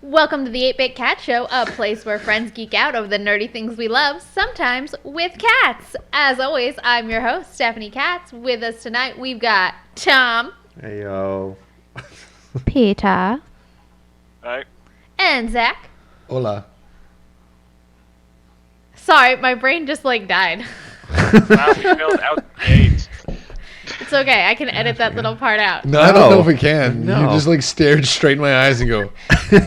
Welcome to the 8-Bit Cat Show, a place where friends geek out over the nerdy things we love, sometimes with cats. As always, I'm your host, Stephanie Katz. With us tonight, we've got Tom. Hey, yo. Peter. Right. And Zach. Hola. Sorry, my brain just, died. Wow, we failed out the gate. It's okay, I can edit that little part out. No, I don't know if we can. You just stared straight in my eyes and go,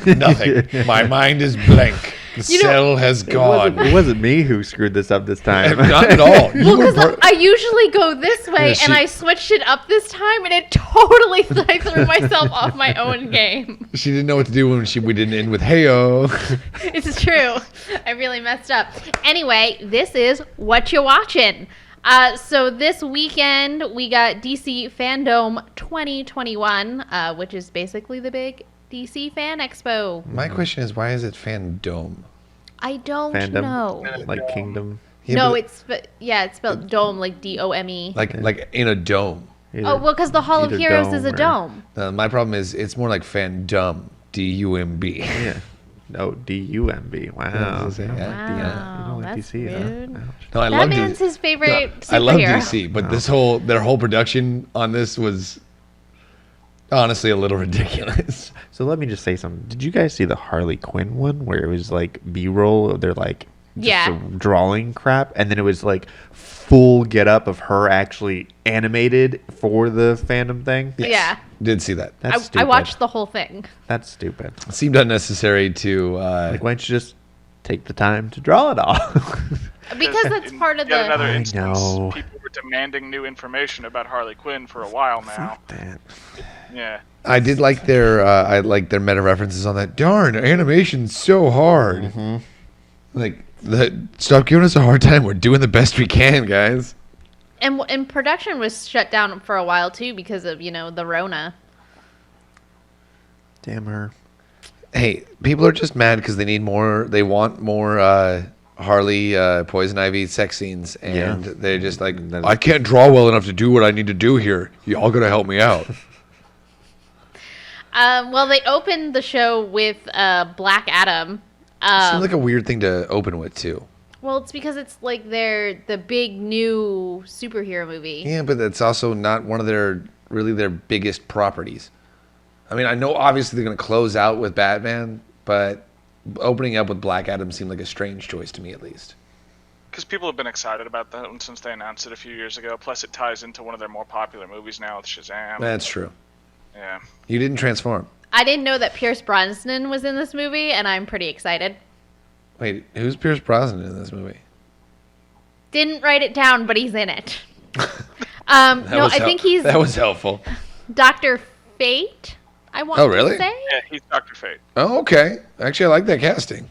nothing. My mind is blank. The cell has gone. It wasn't me who screwed this up this time. Not at all. Well, because I usually go this way, and I switched it up this time, and it totally I threw myself off my own game. She didn't know what to do when we didn't end with "Heyo." It's true. I really messed up. Anyway, this is Whatcha Watchin. So this weekend, we got DC Fandome 2021, which is basically the big DC Fan Expo. My question is, why is it Fandome? I don't Fandom? know. Like Kingdom? Yeah, No, it's spelled dome, like D-O-M-E. like in a dome. Oh, well, because the Hall of either Heroes is a dome dome. My problem is it's more like Fandom, D-U-M-B. Yeah. No, D-U-M-B. Wow. Yeah, You don't Wow, like that's DC, rude. huh? No, I That love man's DC. his favorite superhero. I love DC, but their whole production on this was honestly a little ridiculous. So let me just say something. Did you guys see the Harley Quinn one where it was like B-roll? They're like just a drawing crap, and then it was like full get up of her actually animated for the fandom thing. Yes. Yeah. Did see that. That's stupid. I watched the whole thing. That's stupid. It seemed unnecessary to. Like, why don't you just take the time to draw it all? Because that's part of Yet another the... instance, know. people were demanding new information about Harley Quinn for a while now. That. Yeah. I did like their meta references on that. Darn, animation's so hard. Stop giving us a hard time. We're doing the best we can, guys. And production was shut down for a while, too, because of, the Rona. Damn her. Hey, people are just mad because they want more Harley, Poison Ivy sex scenes, and they're just like, I can't draw well enough to do what I need to do here. Y'all gotta help me out. Well, they opened the show with Black Adam. Seems like a weird thing to open with, too. Well, it's because it's like the big new superhero movie. Yeah, but that's also not one of their biggest properties. I mean, I know obviously they're going to close out with Batman, but opening up with Black Adam seemed like a strange choice to me, at least. Because people have been excited about that one since they announced it a few years ago. Plus, it ties into one of their more popular movies now with Shazam. That's true. Yeah. You didn't transform. I didn't know that Pierce Brosnan was in this movie, and I'm pretty excited. Wait, who's Pierce Brosnan in this movie? Didn't write it down, but he's in it. I think he's That was helpful. Dr. Fate, I want Oh, really? to say. Yeah, he's Dr. Fate. Oh, okay. Actually, I like that casting.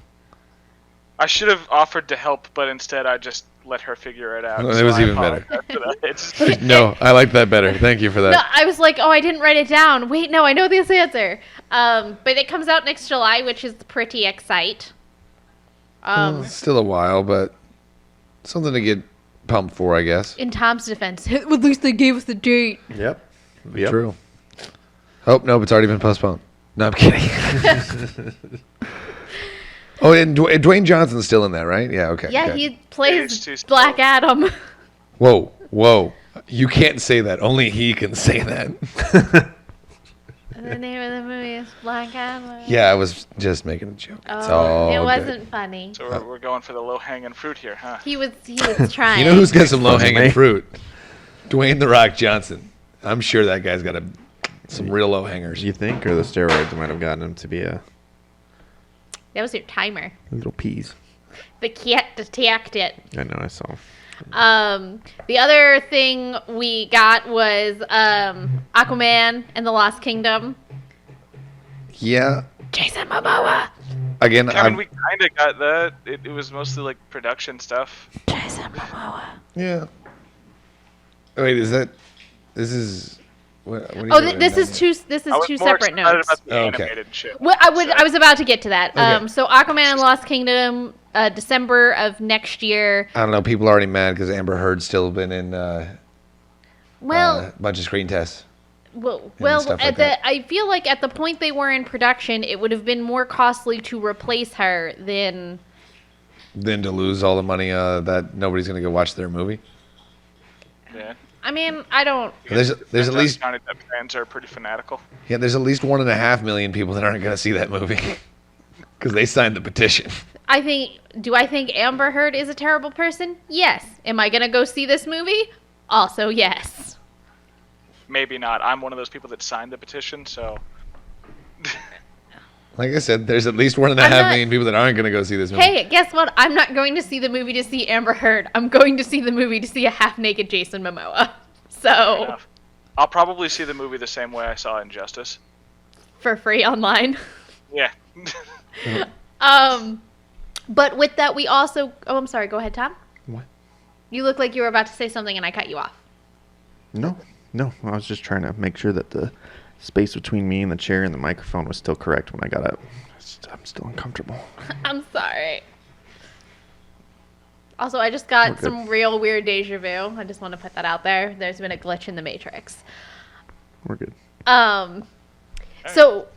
I should have offered to help, but instead I just let her figure it out. Oh, that was even better. It's, No, I like that better. Thank you for that. No, I was like, I didn't write it down. Wait, no, I know this answer. But it comes out next July, which is pretty exciting. It's still a while, but something to get pumped for, I guess. In Tom's defense, at least they gave us the date. Yep. True. Oh, no, it's already been postponed. No, I'm kidding. Oh, and Dwayne Johnson's still in that, right? Yeah, okay. Yeah, okay. he plays He's Black Adam. Whoa. You can't say that. Only he can say that. The name of the movie is Black Adam. Yeah, I was just making a joke. It's all it good. wasn't funny. So we're going for the low-hanging fruit here, huh? He was trying. You know who's got some low-hanging me. fruit? Dwayne "The Rock" Johnson. I'm sure that guy's got some real low-hangers. You think, or the steroids might have gotten him to be a That was your timer. little peas. The cat detected it. I know, I saw. The other thing we got was Aquaman and the Lost Kingdom. Yeah. Jason Momoa. Again, I mean, we kind of got that. It was mostly like production stuff. Jason Momoa. yeah. Wait, this is... What are you Oh, doing this down is here? two. This is I was two more separate excited notes. about the Oh, okay. animated shit. Well, I was about to get to that. Okay. So Aquaman and Lost Kingdom, December of next year. I don't know. People are already mad because Amber Heard's still been in a Well, bunch of screen tests. stuff like that. I feel like at the point they were in production, it would have been more costly to replace her than to lose all the money that nobody's going to go watch their movie. Yeah. I mean, I don't. There's at least Johnny Depp fans are pretty fanatical. Yeah, there's at least 1.5 million people that aren't going to see that movie because they signed the petition. Do I think Amber Heard is a terrible person? Yes. Am I going to go see this movie? Also, yes. Maybe not. I'm one of those people that signed the petition, so. Like I said, there's at least 1.5 million people that aren't going to go see this movie. Hey, guess what? I'm not going to see the movie to see Amber Heard. I'm going to see the movie to see a half-naked Jason Momoa. So. I'll probably see the movie the same way I saw Injustice. For free online. Yeah. But with that, we also... Oh, I'm sorry. Go ahead, Tom. What? You look like you were about to say something and I cut you off. No. I was just trying to make sure that the space between me and the chair and the microphone was still correct when I got up. I'm still uncomfortable. I'm sorry. Also, I just got some real weird deja vu. I just want to put that out there. There's been a glitch in the Matrix. We're good. So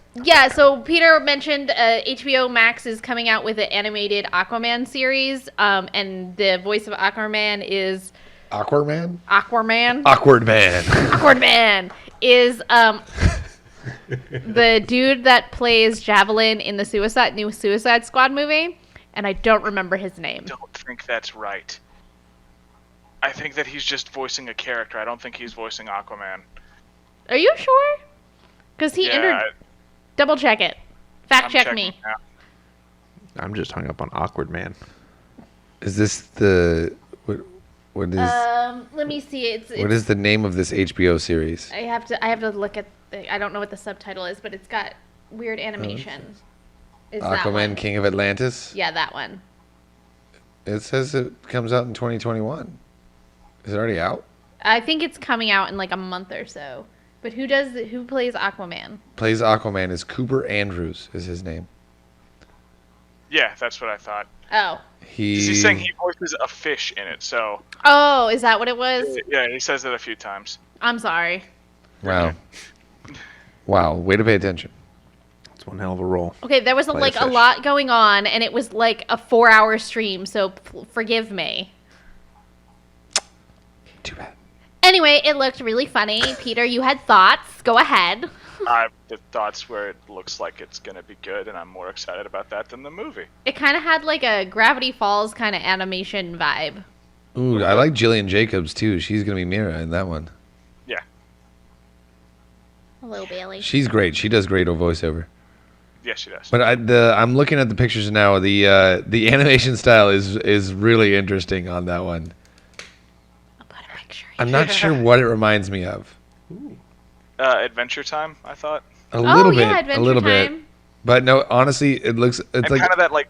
Peter mentioned HBO Max is coming out with an animated Aquaman series, and the voice of Aquaman is... Aquaman? Aquaman? Awkward Man. Awkward Man is the dude that plays Javelin in the new Suicide Squad movie, and I don't remember his name. I don't think that's right. I think that he's just voicing a character. I don't think he's voicing Aquaman. Are you sure? Because he entered... Double check it. Fact check me. I'm just hung up on Awkward Man. Is this the... What is... let me see. What is the name of this HBO series? I have to look at... I don't know what the subtitle is, but it's got weird animation. Is that Aquaman, one? King of Atlantis? Yeah, that one. It says it comes out in 2021. Is it already out? I think it's coming out in like a month or so. But who plays Aquaman? Plays Aquaman is Cooper Andrews is his name. Yeah, that's what I thought. Oh. He's saying he voices a fish in it, so... Oh, is that what it was? Yeah, he says it a few times. I'm sorry. Wow. Wow, way to pay attention. It's one hell of a role. Okay, there was a lot going on, and it was like a 4-hour stream, so forgive me. Too bad. Anyway, it looked really funny. Peter, you had thoughts. Go ahead. The thoughts where it looks like it's going to be good, and I'm more excited about that than the movie. It kind of had like a Gravity Falls kind of animation vibe. Ooh, I like Jillian Jacobs, too. She's going to be Mira in that one. Yeah. Hello, Bailey. She's great. She does great voiceover. Yes, she does. But I'm looking at the pictures now. The animation style is really interesting on that one. I'm not sure what it reminds me of. Adventure Time, I thought. A little bit. Adventure A little Time. bit. But no, honestly, it's like kind of that like.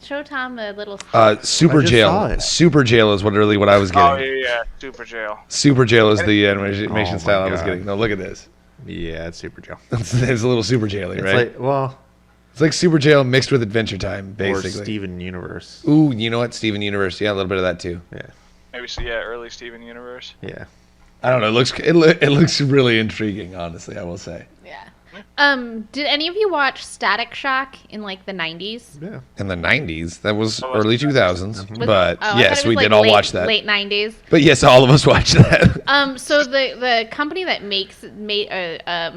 Show Tom a little. Super I just Jail. saw it. Super Jail is what I was getting. Oh yeah, Super Jail. Super Jail is the animation Oh, style my I was God. getting. No, look at this. Yeah, it's Super Joe. It's a little Super Jail-y, It's right? It's like Super Jail mixed with Adventure Time, basically. Or Steven Universe. Ooh, you know what? Steven Universe. Yeah, a little bit of that too. Yeah. Maybe early Steven Universe. Yeah. I don't know. It looks really intriguing, honestly, I will say. Yeah. Did any of you watch Static Shock in like the 90s? Yeah. In the 90s, that was early 2000s, Was- but I yes, thought it we was, did like, all watch that. Late 90s. But yes, all of us watched that. So the company that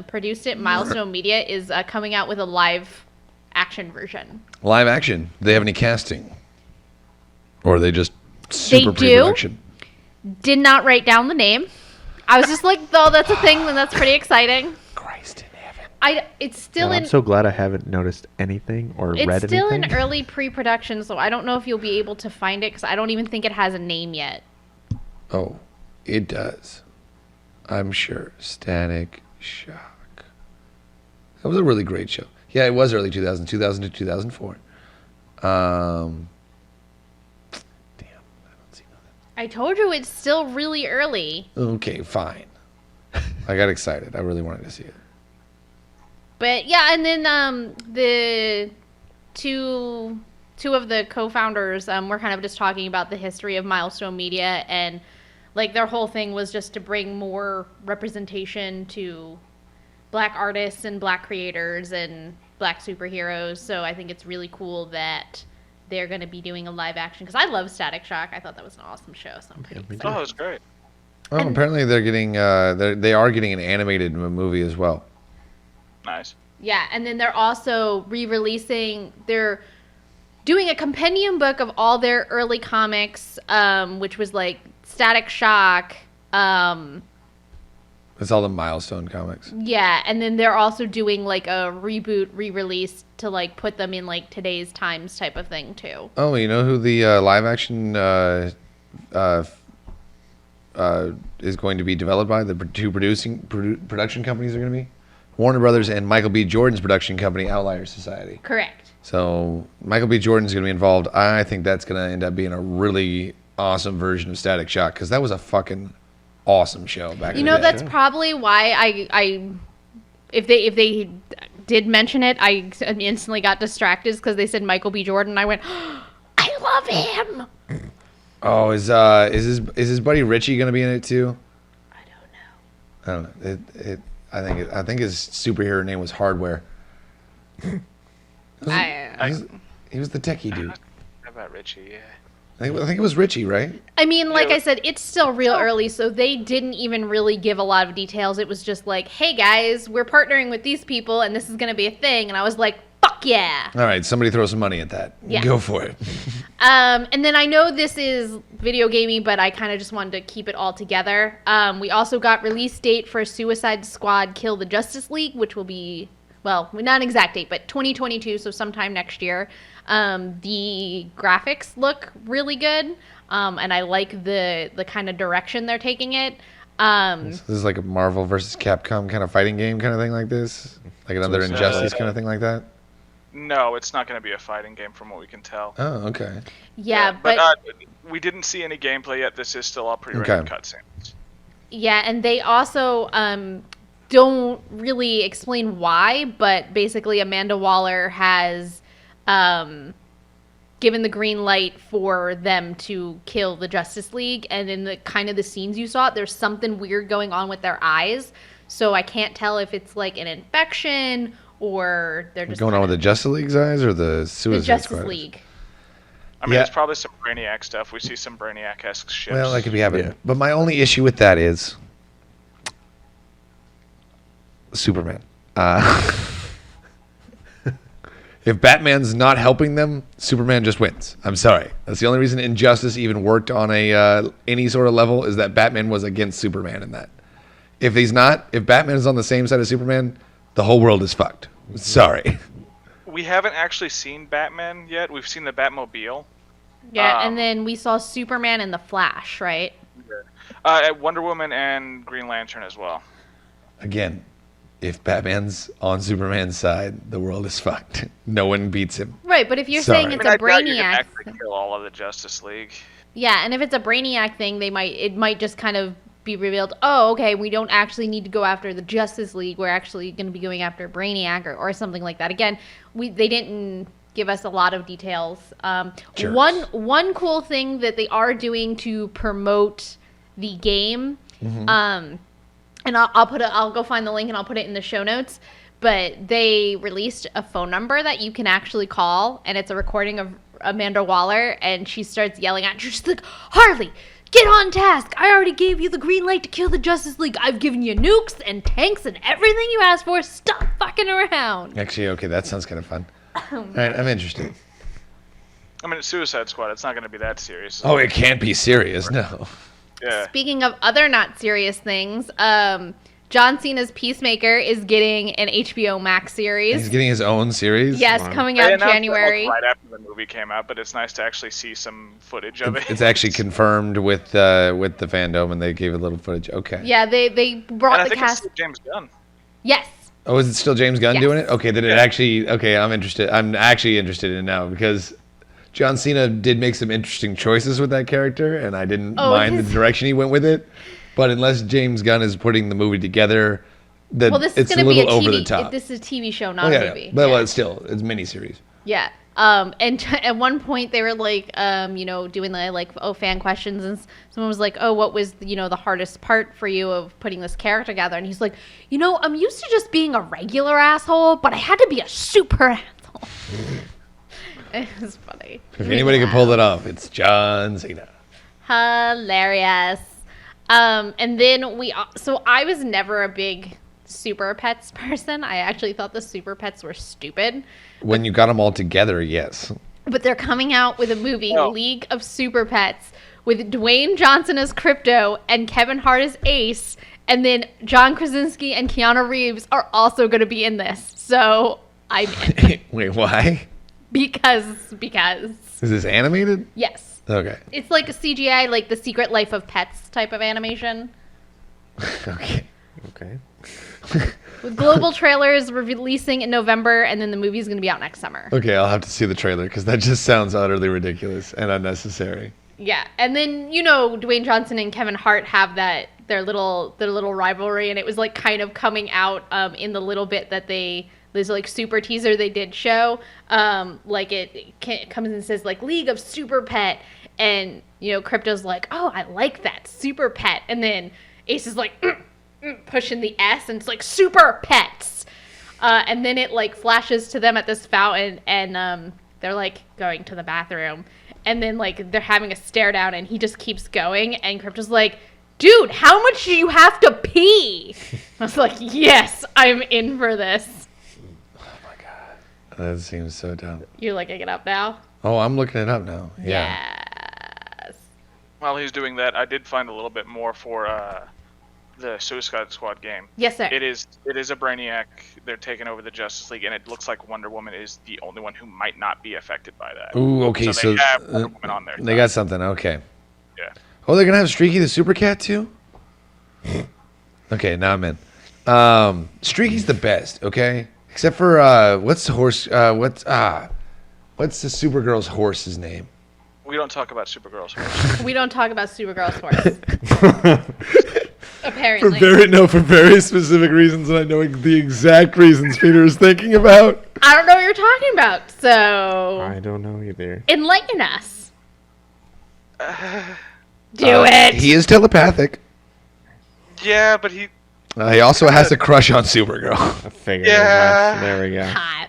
produced it, Milestone Media, is coming out with a live action version. Live action. Do they have any casting? Or are they just super They do. pre-production? Did not write down the name. I was just like, oh, that's a thing, then that's pretty exciting. Christ in heaven. It's still I'm so glad I haven't noticed anything or read anything. It's still in early pre-production, so I don't know if you'll be able to find it because I don't even think it has a name yet. Oh, it does. I'm sure. Static Shock. That was a really great show. Yeah, it was early 2000 to 2004. Damn, I don't see nothing. I told you it's still really early. Okay, fine. I got excited. I really wanted to see it. But yeah, and then the two of the co-founders were kind of just talking about the history of Milestone Media, and like their whole thing was just to bring more representation to black artists and black creators and black superheroes. So I think it's really cool that they're going to be doing a live action, because I love Static Shock. I thought that was an awesome show, so I'm pretty excited. Oh, it was great. Oh, apparently they're getting they are getting an animated movie as well. Nice. Yeah, and then they're also re-releasing. They're doing a compendium book of all their early comics, which was like Static Shock. It's all the Milestone comics. Yeah, and then they're also doing like a reboot re-release to like put them in like today's times type of thing too. Oh, you know who the live action is going to be developed by? The two production companies are going to be Warner Brothers and Michael B. Jordan's production company, Outlier Society. Correct. So Michael B. Jordan's going to be involved. I think that's going to end up being a really awesome version of Static Shock, because that was a fucking awesome show back in the day. That's probably why I if they did mention it, I instantly got distracted because they said Michael B. Jordan. I went, oh, I love him. Oh, is his buddy Richie going to be in it too? I don't know. I think his superhero name was Hardware. He was the techie dude. How about Richie? Yeah. I think it was Richie, right? I mean, like I said, it's still real early, so they didn't even really give a lot of details. It was just like, hey guys, we're partnering with these people, and this is going to be a thing. And I was like, fuck yeah. All right, somebody throw some money at that. Yeah. Go for it. And then I know this is video gaming, but I kind of just wanted to keep it all together. We also got release date for Suicide Squad Kill the Justice League, which will be, well, not an exact date, but 2022, so sometime next year. The graphics look really good, and I like the kind of direction they're taking it. This is like a Marvel versus Capcom kind of fighting game kind of thing like this? Like another Injustice kind of thing like that? No, it's not going to be a fighting game from what we can tell. Oh, okay. Yeah, but we didn't see any gameplay yet. This is still all pre-rendered cutscenes. Yeah, and they also don't really explain why, but basically Amanda Waller has given the green light for them to kill the Justice League, and in the kind of the scenes you saw, there's something weird going on with their eyes, so I can't tell if it's like an infection or they're just going on with the Justice League's eyes or the Suicide Squad? Justice League. I mean, it's probably some Brainiac stuff. We see some Brainiac-esque ships. Well, that could be happening. Yeah. But my only issue with that is Superman. If Batman's not helping them, Superman just wins. I'm sorry. That's the only reason Injustice even worked on any sort of level, is that Batman was against Superman in that. If Batman is on the same side as Superman, the whole world is fucked. Sorry. We haven't actually seen Batman yet. We've seen the Batmobile. Yeah, and then we saw Superman and the Flash, right? Wonder Woman and Green Lantern as well. Again, if Batman's on Superman's side, the world is fucked. No one beats him. Right, but if you're saying it's a Brainiac, you can actually kill all of the Justice League. Yeah, and if it's a Brainiac thing, it might just kind of be revealed, oh, okay, we don't actually need to go after the Justice League. We're actually going to be going after Brainiac or something like that. Again, they didn't give us a lot of details. One cool thing that they are doing to promote the game, and I'll go find the link and I'll put it in the show notes. But they released a phone number that you can actually call, and it's a recording of Amanda Waller, and she starts yelling at you. She's like, Harley, get on task. I already gave you the green light to kill the Justice League. I've given you nukes and tanks and everything you asked for. Stop fucking around. Actually, okay, that sounds kind of fun. All right, I'm interested. I mean, it's Suicide Squad. It's not going to be that serious. Oh, it can't be serious, no. Yeah. Speaking of other not serious things, John Cena's Peacemaker is getting an HBO Max series. He's getting his own series? Yes, coming out in January. Right after the movie came out, but it's nice to actually see some footage of it. It's actually confirmed with the Fandome, and they gave a little footage. Okay. Yeah, they brought the cast. It's James Gunn. Yes. Oh, is it still James Gunn doing it? Okay, then it actually. Okay, I'm interested. I'm actually interested in it now because John Cena did make some interesting choices with that character, and I didn't mind the direction he went with it. But unless James Gunn is putting the movie together, this is it's a little over the top. This is a TV show, not a movie. But it's still, it's a miniseries. Yeah. And at one point they were like, doing the fan questions, and someone was like, oh, what was the hardest part for you of putting this character together? And he's like, I'm used to just being a regular asshole, but I had to be a super asshole. It was funny. If anybody can pull that off, it's John Cena. Hilarious. And then I was never a big Super Pets person. I actually thought the Super Pets were stupid. When you got them all together, yes. But they're coming out with a movie, League of Super Pets, with Dwayne Johnson as Crypto and Kevin Hart as Ace, and then John Krasinski and Keanu Reeves are also going to be in this. So I'm in. Wait, why? Because. Is this animated? Yes. Okay. It's like a CGI, like the Secret Life of Pets type of animation. Okay. With global trailers releasing in November, and then the movie's going to be out next summer. Okay, I'll have to see the trailer because that just sounds utterly ridiculous and unnecessary. Yeah, and then Dwayne Johnson and Kevin Hart have their little rivalry, and it was like kind of coming out in the little bit that there's like super teaser they did show. Like it comes and says like League of Super Pet, and Crypto's like, oh, I like that Super Pet, and then Ace is like pushing the S, and it's like Super Pets, and then it like flashes to them at this fountain, and they're like going to the bathroom, and then like they're having a stare down, and he just keeps going, and Crypto's like, dude, how much do you have to pee? I was like, yes, I'm in for this. That seems so dumb. You're looking it up now? Oh, I'm looking it up now. Yeah. Yes. While he's doing that, I did find a little bit more for the Suicide Squad game. Yes, sir. It is a Brainiac. They're taking over the Justice League, and it looks like Wonder Woman is the only one who might not be affected by that. Ooh, okay. So they have Wonder Woman on there. They got something. Okay. Yeah. Oh, they're gonna have Streaky the Super Cat too. Okay, now I'm in. Streaky's the best. Okay. Except for what's the horse? What's the Supergirl's horse's name? We don't talk about Supergirl's horse. We don't talk about Supergirl's horse. Apparently. For very specific reasons, and I know the exact reasons Peter is thinking about. I don't know what you're talking about, so I don't know either. enlighten us. Do it. He is telepathic. Yeah, but he also has a crush on Supergirl. I figured Yeah. as much. There we go. Hot.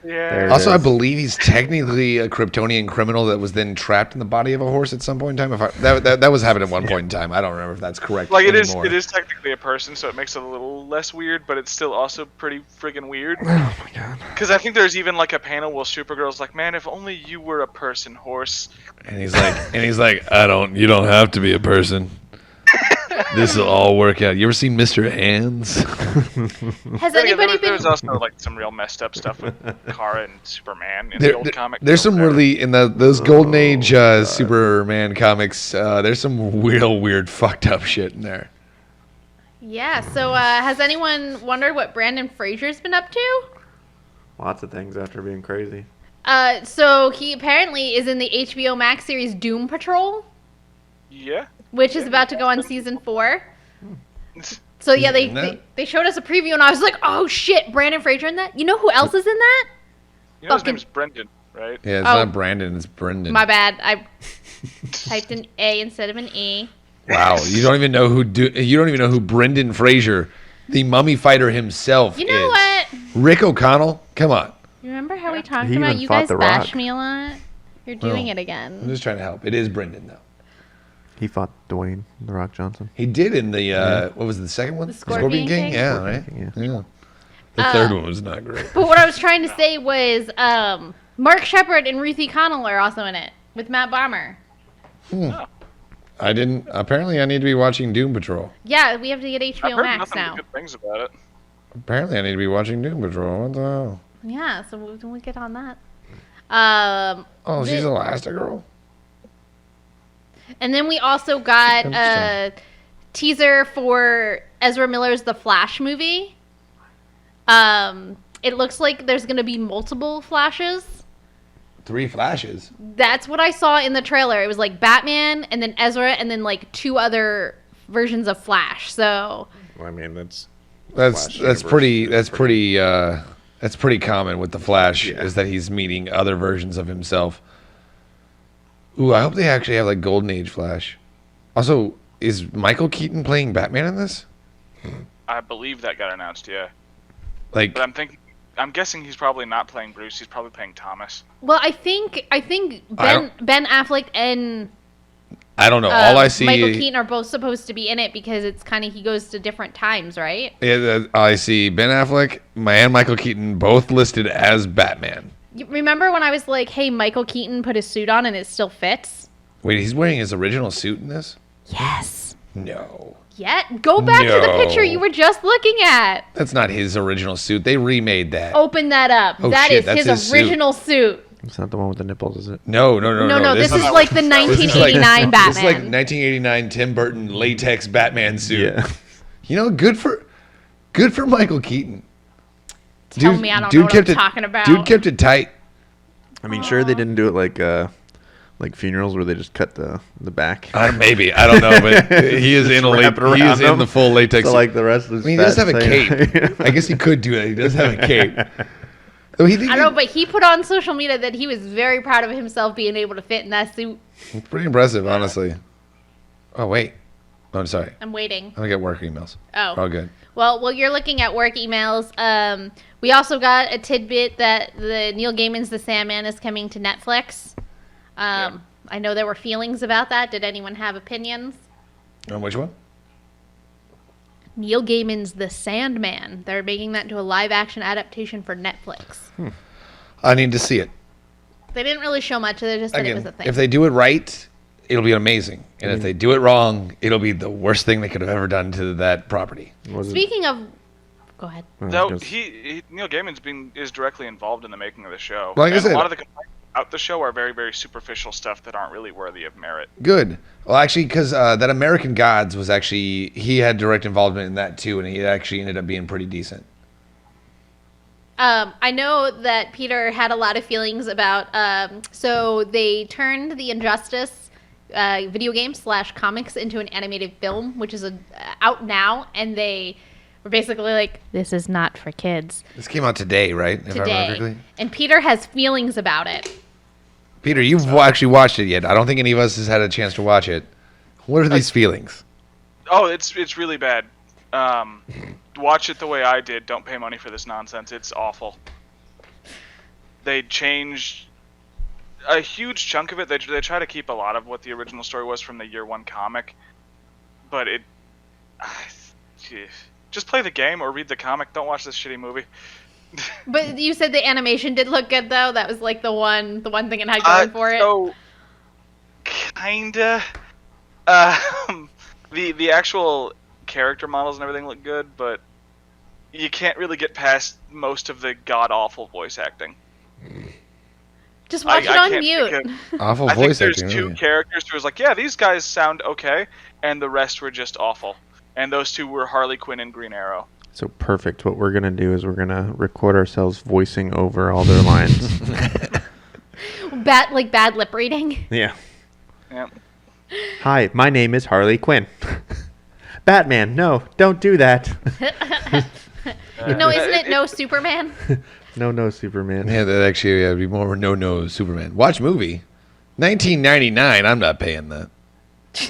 yeah. There. Also, I is. believe he's technically a Kryptonian criminal that was then trapped in the body of a horse at some point in time. That was happening at one point in time. I don't remember if that's correct. Like anymore. it is technically a person, so it makes it a little less weird, but it's still also pretty friggin' weird. Oh my god. Because I think there's even like a panel where Supergirl's like, "Man, if only you were a person, horse." And he's like, you don't have to be a person. This will all work out. You ever seen Mr. Hands? Has anybody There was been... also like some real messed up stuff with Kara and Superman in the old comic. There's some there. really in those Golden Age Superman comics. There's some real weird fucked up shit in there. Yeah, so has anyone wondered what Brandon Fraser's been up to? Lots of things after being crazy. So he apparently is in the HBO Max series Doom Patrol, Yeah. which is about to go on season 4. So yeah, they showed us a preview, and I was like, oh shit, Brandon Fraser in that? You know who else is in that? You know his Fucking- name's Brendan, right? Yeah, it's Oh. not Brandon. It's Brendan. My bad. I typed an A instead of an E. Wow, you don't even know who Brendan Fraser, the mummy fighter himself, You know is. what? Rick O'Connell. Come on. You remember how we talked He about even you fought guys The bash Rock. me a lot? You're doing Well, it I'm again. just trying to help. It is Brendan though. He fought Dwayne The Rock Johnson. He did in the what was it, the second one? The Scorpion King? Yeah, Scorpion right. King, Yeah. The third one was not great. But what I was trying to say was Mark Shepard and Ruthie Connell are also in it with Matt Bomber. I didn't. Apparently, I need to be watching Doom Patrol. Yeah, we have to get I've HBO heard Max nothing now. but good things about it. Apparently, I need to be watching Doom Patrol. What the hell? Yeah, so we'll get on that. Oh, she's Elastigirl. And then we also got a Interesting. teaser for Ezra Miller's The Flash movie. It looks like there's going to be multiple Flashes. 3 Flashes. That's what I saw in the trailer. It was like Batman and then Ezra and then like 2 other versions of Flash. So Well, I mean, that's That's Flash pretty. universe is That's That's pretty common with the Flash, Yeah. is that he's meeting other versions of himself. Ooh, I hope they actually have like Golden Age Flash. Also, is Michael Keaton playing Batman in this? I believe that got announced, yeah. Like, But I'm guessing he's probably not playing Bruce. He's probably playing Thomas. Well, I think Ben Affleck and I don't know. All I see, Michael Keaton are both supposed to be in it because it's kind of he goes to different times, right? I see Ben Affleck and Michael Keaton both listed as Batman. You remember when I was like, "Hey, Michael Keaton put his suit on and it still fits"? Wait, he's wearing his original suit in this? Yes. No. Yeah. Go back to the No. picture you were just looking at. That's not his original suit. They remade that. Open that up. Oh, That shit, is that's his his original suit. It's not the one with the nipples, is it? No. No, this is like the This is 1989 Batman. This is like 1989 Tim Burton latex Batman suit. Yeah. You know, good for Michael Keaton. Tell me I don't know what I'm talking about. Dude kept it tight. I mean, sure, they didn't do it like funerals where they just cut the back. Maybe, I don't know, but he is in the full latex. So like the rest of his he does have a fat cape. say- I guess he could do that. He does have a cape. Though I don't know, but he put on social media that he was very proud of himself being able to fit in that suit. It's pretty impressive, honestly. Oh wait, I'm sorry. I'm waiting. I'm gonna get work emails. Oh. All good. Well, you're looking at work emails. We also got a tidbit that the Neil Gaiman's The Sandman is coming to Netflix. I know there were feelings about that. Did anyone have opinions? On which one? Neil Gaiman's The Sandman. They're making that into a live-action adaptation for Netflix. I need to see it. They didn't really show much. They just said it was a thing. If they do it right, it'll be amazing. And if they do it wrong, it'll be the worst thing they could have ever done to that property. Was it- Speaking of... Go ahead. Though goes- Neil Gaiman's is directly involved in the making of the show. Like I And said- a lot of the complaints about the show are very, very superficial stuff that aren't really worthy of merit. Good. Well, actually, because that American Gods was actually, he had direct involvement in that too, and he actually ended up being pretty decent. I know that Peter had a lot of feelings about. So they turned the Injustice video game / comics into an animated film, which is out now, and they were basically like, "This is not for kids." This came out today, right? If I remember Today, correctly. and Peter has feelings about it. Peter, you've actually watched it yet. I don't think any of us has had a chance to watch it. What are these feelings? Oh, it's really bad. Watch it the way I did. Don't pay money for this nonsense. It's awful. They changed a huge chunk of it. They try to keep a lot of what the original story was from the year one comic, but just play the game or read the comic. Don't watch this shitty movie. But you said the animation did look good, though. That was like the one thing it had going for it. So, kinda. The actual character models and everything look good, but you can't really get past most of the god awful voice acting. Just watch it I on can't mute. think Awful I think voice there's acting. two really. characters who was like, yeah, these guys sound okay, and the rest were just awful. And those two were Harley Quinn and Green Arrow. So perfect. What we're gonna do is we're gonna record ourselves voicing over all their lines. Bad lip reading. Yeah. Yeah. Hi, my name is Harley Quinn. Batman, no, don't do that. No, isn't it no Superman? No, Superman. Yeah, that actually would be more no Superman. Watch movie. 1999. I'm not paying that.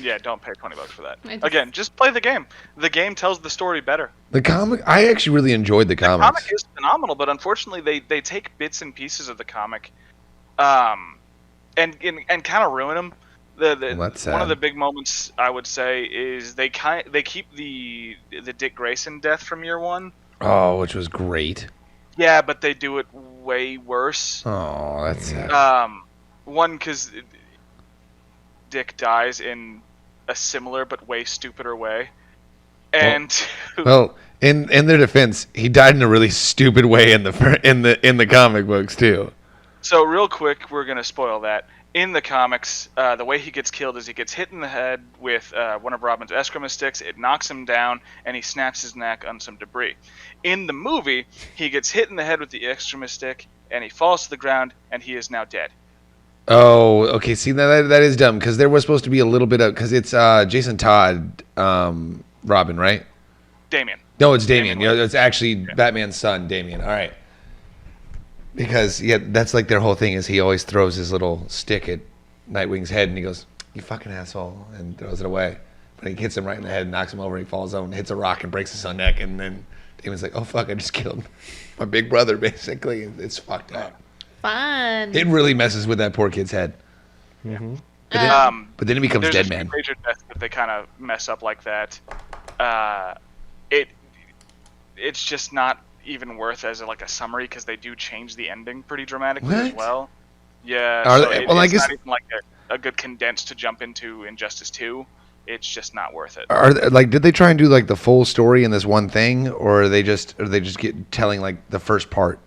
Yeah, don't pay $20 for that. I just- Again, just play the game. The game tells the story better. The comic. I actually really enjoyed the The comics. comic is phenomenal, but unfortunately, they take bits and pieces of the comic, and kind of ruin them. Well, that's One of sad. the big moments I would say is they keep the Dick Grayson death from year one. Oh, which was great. Yeah, but they do it way worse. Oh, that's sad. One, because Dick dies in a similar but way stupider way, and two, Well, in their defense, he died in a really stupid way in the comic books too. so real quick, we're gonna spoil that. In the comics, the way he gets killed is he gets hit in the head with one of Robin's eskrima sticks. It knocks him down, and he snaps his neck on some debris. In the movie, he gets hit in the head with the eskrima stick, and he falls to the ground, and he is now dead. Oh, okay. See, that is dumb because there was supposed to be a little bit of because it's Jason Todd, Robin, right? Damian. No, it's Damian. Damian It's actually Batman's son, Damian. All right. Because that's like their whole thing is he always throws his little stick at Nightwing's head and he goes, "You fucking asshole," and throws it away. But he hits him right in the head and knocks him over and he falls over and hits a rock and breaks his own neck. And then Damon's like, "Oh fuck, I just killed my big brother," basically. It's fucked up. Fun. It really messes with that poor kid's head. Mm-hmm. But then it becomes there's Dead a Man. major death that they kind of mess up like that. It's just not even worth as a summary because they do change the ending pretty dramatically as well. Yeah. It's not even like a good condense to jump into Injustice 2. It's just not worth it. Did they try and do like the full story in this one thing, or are they just telling like the first part?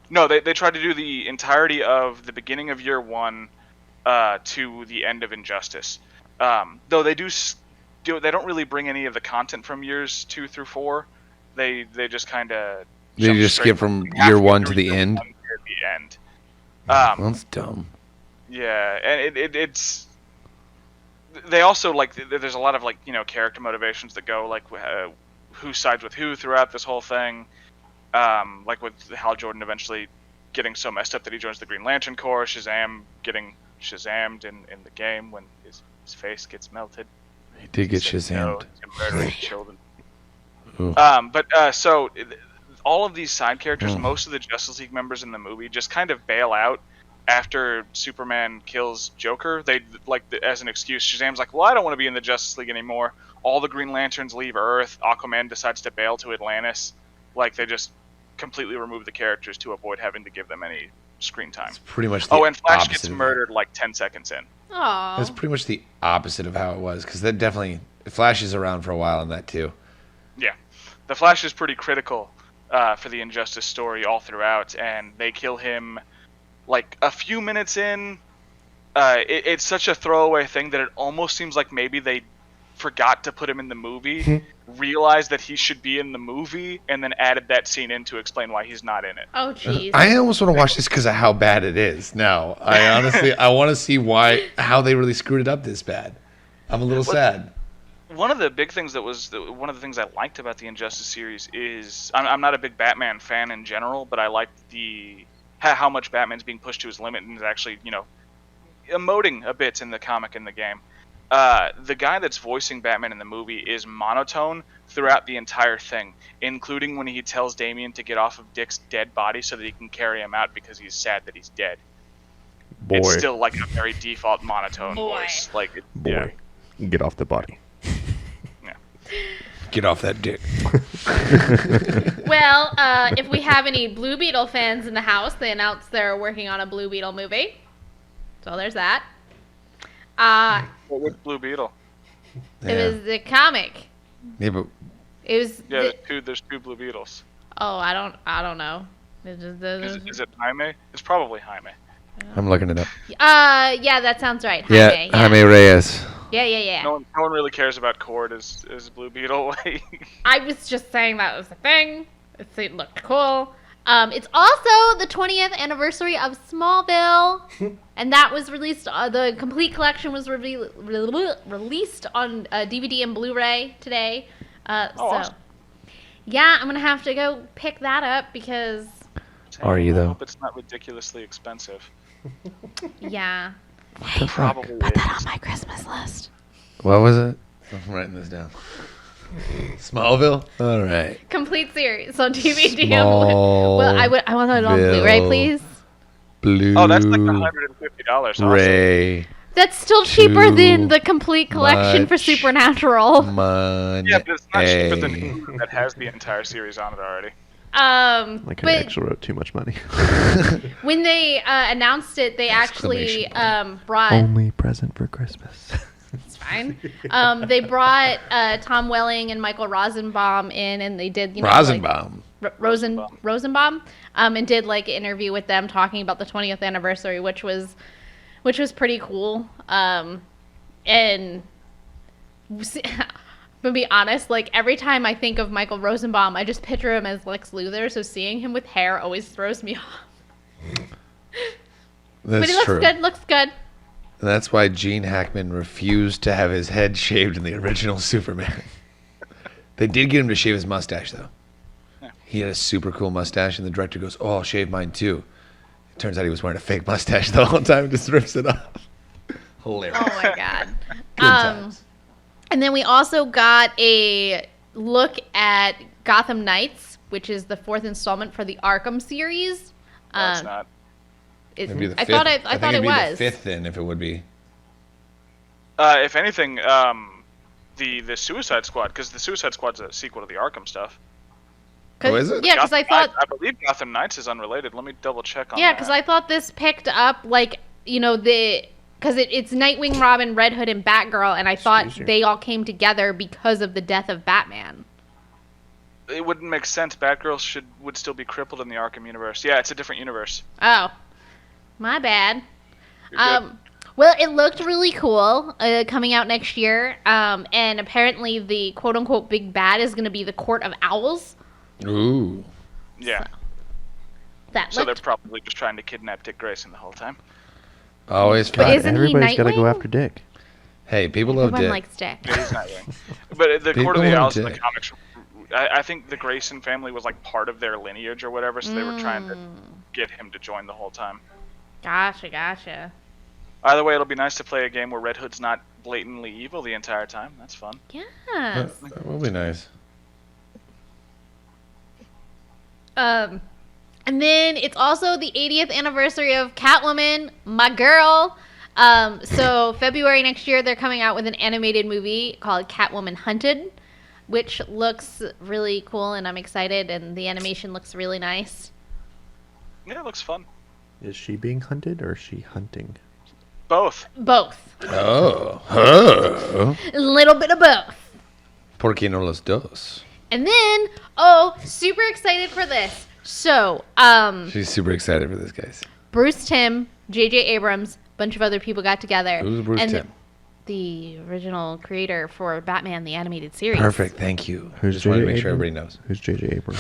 No, they tried to do the entirety of the beginning of year 1 to the end of Injustice. Though they don't really bring any of the content from years 2 through 4. They just kind of skip from year 1 to the end. That's dumb. Yeah, and it's. They also there's a lot of character motivations that go who sides with who throughout this whole thing. With Hal Jordan eventually getting so messed up that he joins the Green Lantern Corps, Shazam getting Shazammed in the game when his face gets melted. He did get Shazammed. To murdering children. So all of these side characters, most of the Justice League members in the movie just kind of bail out after Superman kills Joker. They as an excuse, Shazam's like, "Well, I don't want to be in the Justice League anymore." All the Green Lanterns leave Earth. Aquaman decides to bail to Atlantis. They just completely remove the characters to avoid having to give them any screen time. It's pretty much and Flash gets murdered 10 seconds in. Aww. That's pretty much the opposite of how it was, because that definitely Flash is around for a while in that too. Yeah, the Flash is pretty critical for the Injustice story all throughout, and they kill him a few minutes in. It's such a throwaway thing that it almost seems like maybe they forgot to put him in the movie, realized that he should be in the movie, and then added that scene in to explain why he's not in it. Oh, jeez. I almost want to watch this because of how bad it is. Now, I honestly, I want to see how they really screwed it up this bad. I'm a little sad. One of the big things one of the things I liked about the Injustice series is I'm not a big Batman fan in general, but I liked how much Batman's being pushed to his limit and is actually emoting a bit in the comic and the game. The guy that's voicing Batman in the movie is monotone throughout the entire thing, including when he tells Damian to get off of Dick's dead body so that he can carry him out because he's sad that he's dead. Boy. It's still a very default monotone voice. Boy, get off the body. Yeah. Get off that dick. Well, if we have any Blue Beetle fans in the house, they announced they're working on a Blue Beetle movie. So there's that. What was Blue Beetle? It was the comic. Yeah, but It was. Yeah, there's two Blue Beetles. Oh, I don't know. Is it Jaime? It's probably Jaime. I'm looking it up. Yeah, that sounds right. Yeah, Jaime Reyes. Yeah. No one really cares about Cord as Blue Beetle. I was just saying that was the thing. It looked cool. It's also the 20th anniversary of Smallville, and that was released. The complete collection was released on DVD and Blu-ray today. Awesome. Yeah, I'm gonna have to go pick that up because. Are you I though? hope it's not ridiculously expensive. Yeah. Probably Put that is. on my Christmas list. What was it? I'm writing this down. Smallville. All right. Complete series on DVD. Small. Well, I want it on Blu-ray, please. Blue. Oh, that's like $150. Ray. That's still cheaper than the complete collection for much Supernatural. Money. Yeah, but it's not cheaper than Hulu that has the entire series on it already. Like I but actually wrote too much money. when they announced it, they actually brought. Only present for Christmas. It's fine. They brought Tom Welling and Michael Rosenbaum in, and they did Rosenbaum. Rosenbaum, and did like an interview with them talking about the 20th anniversary, which was pretty cool. And to be honest, like every time I think of Michael Rosenbaum, I just picture him as Lex Luthor. So seeing him with hair always throws me off. That's But he looks true. good. Looks good. And that's why Gene Hackman refused to have his head shaved in the original Superman. They did get him to shave his mustache, though. He had a super cool mustache, and the director goes, "Oh, I'll shave mine too." It turns out he was wearing a fake mustache the whole time, and just rips it off. Hilarious. Oh my god. Good times. And then we also got a look at Gotham Knights, which is the 4th installment for the Arkham series. No, it's not. Maybe the I fifth. thought it it'd be was. the 5th then, if it would be. If anything, the Suicide Squad, because the Suicide Squad's a sequel to the Arkham stuff. Oh, is it? Yeah, because I thought. I believe Gotham Knights is unrelated. Let me double check on Yeah, that. because I thought this picked up because it's Nightwing, Robin, Red Hood, and Batgirl, and I thought they all came together because of the death of Batman. It wouldn't make sense. Batgirl would still be crippled in the Arkham universe. Yeah, it's a different universe. Oh, my bad. You're good. Well, it looked really cool coming out next year, and apparently the quote-unquote big bad is going to be the Court of Owls. Ooh. Yeah. That So they're looked. probably just trying to kidnap Dick Grayson the whole time. Always But fun. isn't he Everybody's got to go Nightwing? after Dick. Hey, people love Everyone Dick. likes Dick. Yeah, he's Nightwing. But the Court of People the love Owls in the Dick. comics, I think the Grayson family was like part of their lineage or whatever, so they were trying to get him to join the whole time. Gotcha. Either way, it'll be nice to play a game where Red Hood's not blatantly evil the entire time. That's fun. Yes. That will be nice. And then it's also the 80th anniversary of Catwoman, my girl. So February next year, they're coming out with an animated movie called Catwoman Hunted, which looks really cool, and I'm excited, and the animation looks really nice. Yeah, it looks fun. Is she being hunted or is she hunting? Both. Both. Oh. A little bit of both. ¿Por qué no los dos? And then, super excited for this. So, She's super excited for this, guys. Bruce Timm, J.J. Abrams, bunch of other people got together. Who's Bruce and Timm? The original creator for Batman, the animated series. Perfect, thank you. Who's Just wanted to J.J. make sure Abrams? everybody knows. Who's J.J. Abrams?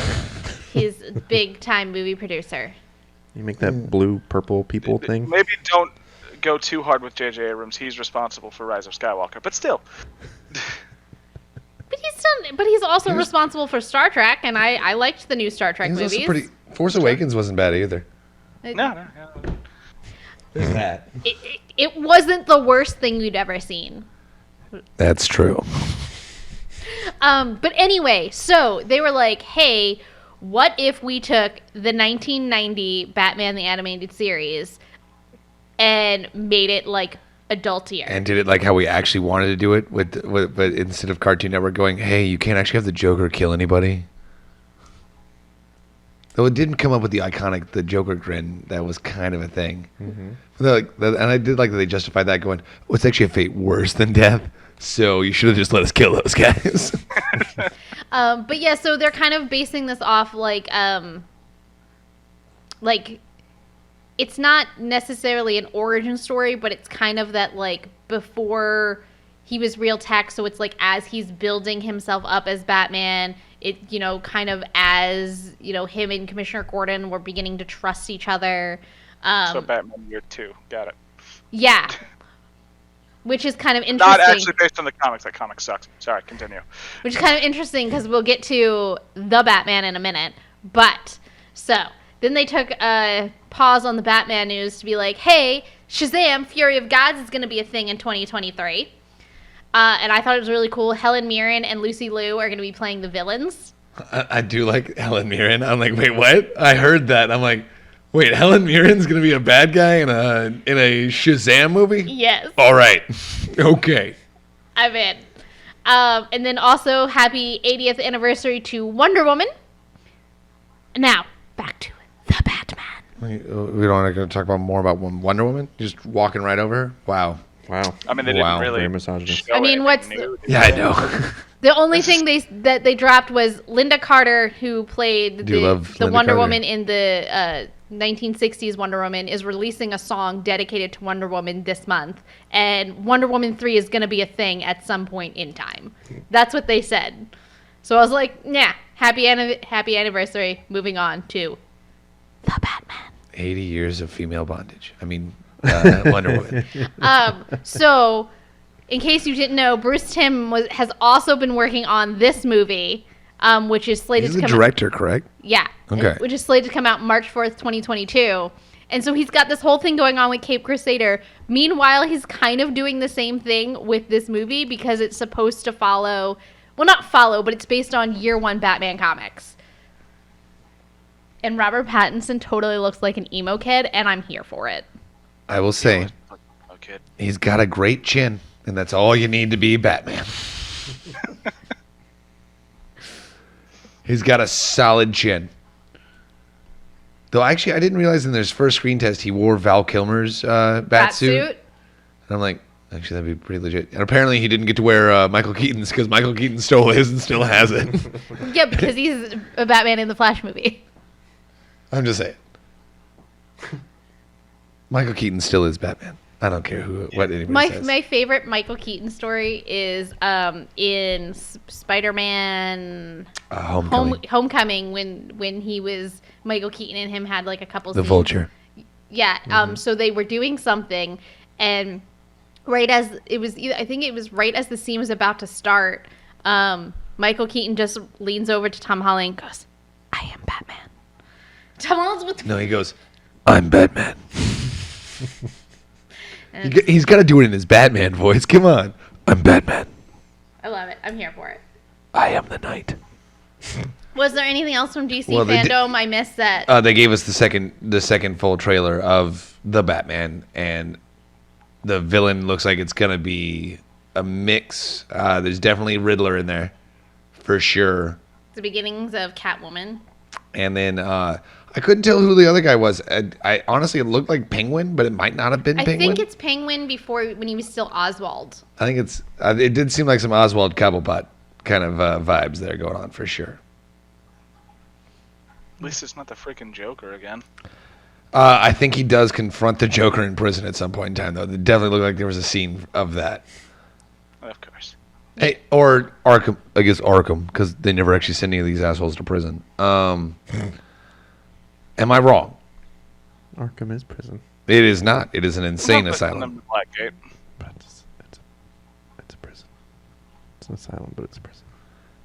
He's a big-time movie producer. You make that blue, purple people thing? Maybe don't go too hard with J.J. Abrams. He's responsible for Rise of Skywalker, but still. But he's also responsible for Star Trek, and I liked the new Star Trek He's movies. also pretty. Force Awakens wasn't bad either. No. There's that. It wasn't the worst thing you'd ever seen. That's true. But anyway, so they were like, hey, what if we took the 1990 Batman the Animated Series and made it like adultier? And did it like how we actually wanted to do it, but instead of Cartoon Network going, hey, you can't actually have the Joker kill anybody. Though it didn't come up with the Joker grin, that was kind of a thing. Mm-hmm. And I did like that they justified that going, oh, it's actually a fate worse than death, so you should have just let us kill those guys. But yeah, so they're kind of basing this off like it's not necessarily an origin story, but it's kind of that like before he was real tech, so it's like as he's building himself up as Batman, it, kind of as, him and Commissioner Gordon were beginning to trust each other. So Batman Year 2. Got it. Yeah. Which is kind of interesting. Not actually based on the comics. That comic sucks. Sorry, continue. Which is kind of interesting because we'll get to the Batman in a minute. But, so, then they took a pause on the Batman news to be like, hey, Shazam! Fury of Gods is going to be a thing in 2023. And I thought it was really cool. Helen Mirren and Lucy Liu are going to be playing the villains. I do like Helen Mirren. I'm like, wait, what? I heard that. I'm like, wait, Helen Mirren's gonna be a bad guy in a Shazam movie? Yes. All right. Okay. I'm in. And then also, happy 80th anniversary to Wonder Woman. Now, back to the Batman. We don't want to talk about more about Wonder Woman? Just walking right over her? Wow. Wow. I mean, they Wow. didn't really. Very misogynist. show I mean, anything what's new, did Yeah, I they? know. The only thing that they dropped was Linda Carter, who played Do you love the Linda Wonder Carter? Woman in the 1960s Wonder Woman, is releasing a song dedicated to Wonder Woman this month. And Wonder Woman 3 is going to be a thing at some point in time. That's what they said. So I was like, yeah, happy anniversary. Moving on to the Batman. 80 years of female bondage. I mean, Wonder Woman. So, in case you didn't know, Bruce Timm has also been working on this movie, which is slated He's to the come director, correct? Yeah. Okay. Which is slated to come out March 4th, 2022. And so he's got this whole thing going on with Cape Crusader. Meanwhile, he's kind of doing the same thing with this movie because it's supposed to follow, well, not follow, but it's based on year one Batman comics. And Robert Pattinson totally looks like an emo kid, and I'm here for it. I will say, he's got a great chin, and that's all you need to be Batman. He's got a solid chin. Though, actually, I didn't realize in his first screen test he wore Val Kilmer's Batsuit. And I'm like, actually, that'd be pretty legit. And apparently he didn't get to wear Michael Keaton's because Michael Keaton stole his and still has it. Yeah, because he's a Batman in the Flash movie. I'm just saying. Michael Keaton still is Batman. I don't care what anybody says. My favorite Michael Keaton story is in Spider-Man Homecoming when he was Michael Keaton and him had like a couple the scenes. Vulture. Yeah. So they were doing something, and right as it was, I think it was right as the scene was about to start, Michael Keaton just leans over to Tom Holland and goes, "I am Batman." Tom Holland's with No, he goes, "I'm Batman." He's got to do it in his Batman voice. Come on. "I'm Batman. I love it. I'm here for it. I am the Knight." Was there anything else from DC Well, Fandome I missed that? They gave us the second full trailer of the Batman, and the villain looks like it's going to be a mix. There's definitely Riddler in there, for sure. The beginnings of Catwoman. And then I couldn't tell who the other guy was. I honestly, it looked like Penguin, but it might not have been Penguin. I think it's Penguin when he was still Oswald. I think it's. It did seem like some Oswald Cobblepot kind of vibes there going on for sure. At least it's not the freaking Joker again. I think he does confront the Joker in prison at some point in time, though. It definitely looked like there was a scene of that. Of course. Hey, or Arkham. I guess Arkham, because they never actually send any of these assholes to prison. Am I wrong? Arkham is prison. It is not. It is an insane asylum. Blackgate. But it's a prison. It's an asylum, but it's a prison.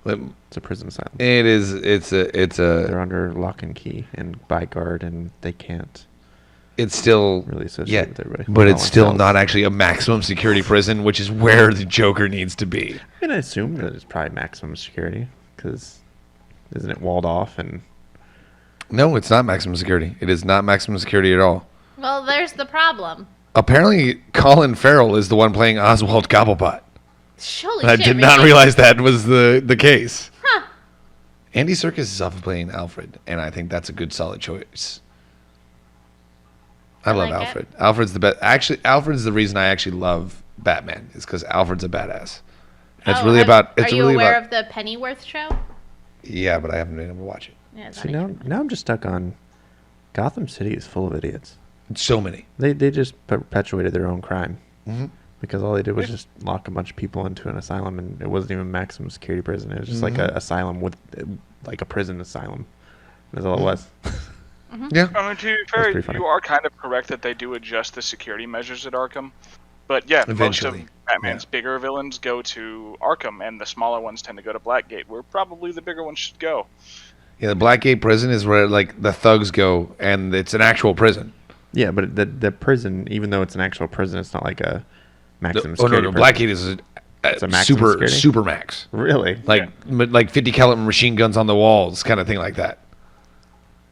It's a prison asylum. It is. It's a. They're under lock and key and by guard, and they can't. It's still really associated with everybody. But it's still not actually a maximum security prison, which is where the Joker needs to be. I mean, I assume that it's probably maximum security because isn't it walled off and? No, it's not maximum security. It is not maximum security at all. Well, there's the problem. Apparently, Colin Farrell is the one playing Oswald Cobblepot. Holy I shit, did not realize that was the case. Huh. Andy Serkis is off playing Alfred, and I think that's a good, solid choice. I love like Alfred. Alfred's the best. Actually, Alfred's the reason I actually love Batman, is because Alfred's a badass. And it's really about. It's are you really aware about, of the Pennyworth show? Yeah, but I haven't been able to watch it. Yeah, See, now I'm just stuck on Gotham City is full of idiots. So many. They just perpetuated their own crime. Mm-hmm. Because all they did was just lock a bunch of people into an asylum, and it wasn't even maximum security prison. It was just like an asylum with, like a prison asylum. That's all it was. Mm-hmm. Yeah. I mean, to be fair, you are kind of correct that they do adjust the security measures at Arkham. But yeah, eventually, most of Batman's bigger villains go to Arkham, and the smaller ones tend to go to Blackgate, where probably the bigger ones should go. Yeah, the Blackgate prison is where like the thugs go, and it's an actual prison. Yeah, but the prison, even though it's an actual prison, it's not like a maximum security prison. Blackgate is a super max. Really? Like 50 caliber machine guns on the walls, kind of thing like that.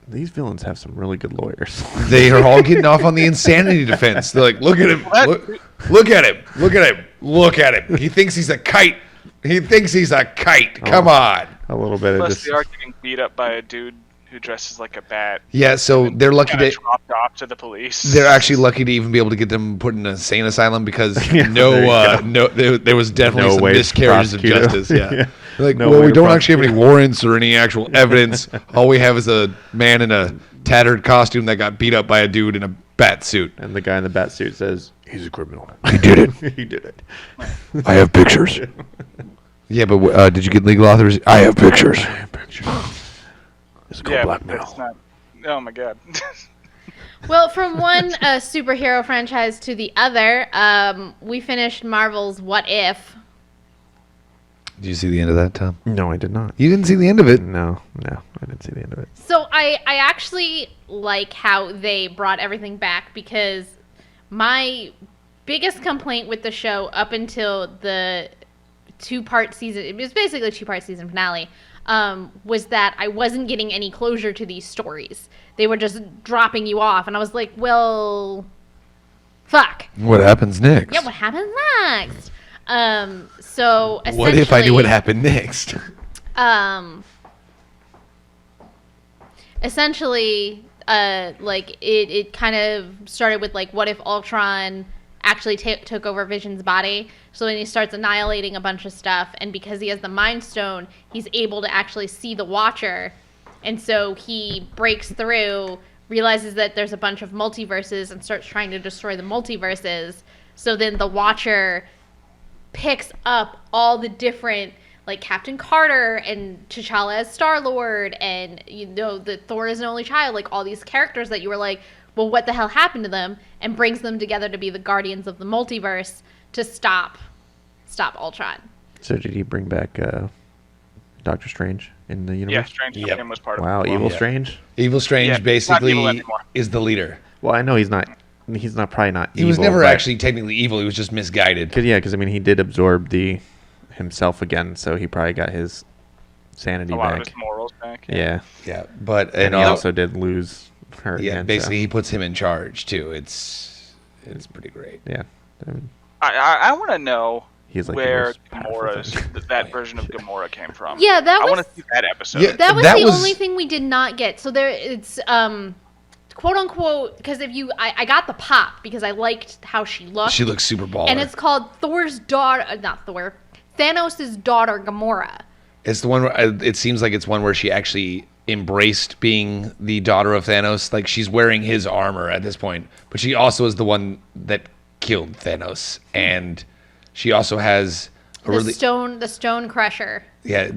These villains have some really good lawyers. They are all getting off on the insanity defense. They're like, look at him, look at him, look at him, look at him. He thinks he's a kite. Come on. A little bit. Plus, they are getting beat up by a dude who dresses like a bat. Yeah, so they're lucky to dropped off to the police. They're actually lucky to even be able to get them put in an insane asylum because there was definitely some miscarriages of justice. Yeah. Like, we don't actually have any warrants or any actual evidence. All we have is a man in a tattered costume that got beat up by a dude in a bat suit. And the guy in the bat suit says, he's a criminal. He did it. He did it. I have pictures. Yeah, but did you get legal authorization? I have pictures. It's called blackmail. It's not. Oh my god. Well, from one superhero franchise to the other, we finished Marvel's What If. Did you see the end of that, Tom? No, I did not. You didn't see the end of it? No, I didn't see the end of it. So I actually like how they brought everything back, because my biggest complaint with the show up until the 2-part season, it was basically a 2-part season finale, was that I wasn't getting any closure to these stories. They were just dropping you off, and I was like, well, fuck. What happens next? Yeah, what happens next? So essentially, What if I knew what happened next? Essentially, like it kind of started with like, what if Ultron actually took over Vision's body? So then he starts annihilating a bunch of stuff, and because he has the Mind Stone, he's able to actually see the Watcher, and so he breaks through, realizes that there's a bunch of multiverses, and starts trying to destroy the multiverses. So then the Watcher picks up all the different, like Captain Carter and T'Challa as Star-Lord, and the Thor is an only child, like all these characters that you were like, well, what the hell happened to them, and brings them together to be the guardians of the multiverse to stop Ultron. So did he bring back Doctor Strange in the universe? Yeah, Strange was part of it. Wow, Evil Strange? Evil Strange basically not evil is the leader. Well, I know he's not probably not evil. He was never actually technically evil. He was just misguided. Because I mean, he did absorb himself again, so he probably got his sanity a lot back. of his morals back. Yeah. Yeah, but And he also did lose her. Yeah, again, basically so. he puts him in charge too. It's pretty great. Yeah. I mean, I want to know he's like where Gamora's that version of Gamora came from. Yeah, I want to see that episode. Yeah, that was the only thing we did not get. So it's quote unquote, because I got the pop because I liked how she looked. She looks super baller. And it's called Thor's daughter, not Thor, Thanos' daughter Gamora. It's the one where it seems like it's one where she actually embraced being the daughter of Thanos. Like she's wearing his armor at this point, but she also is the one that killed Thanos, and she also has The stone crusher. Yeah,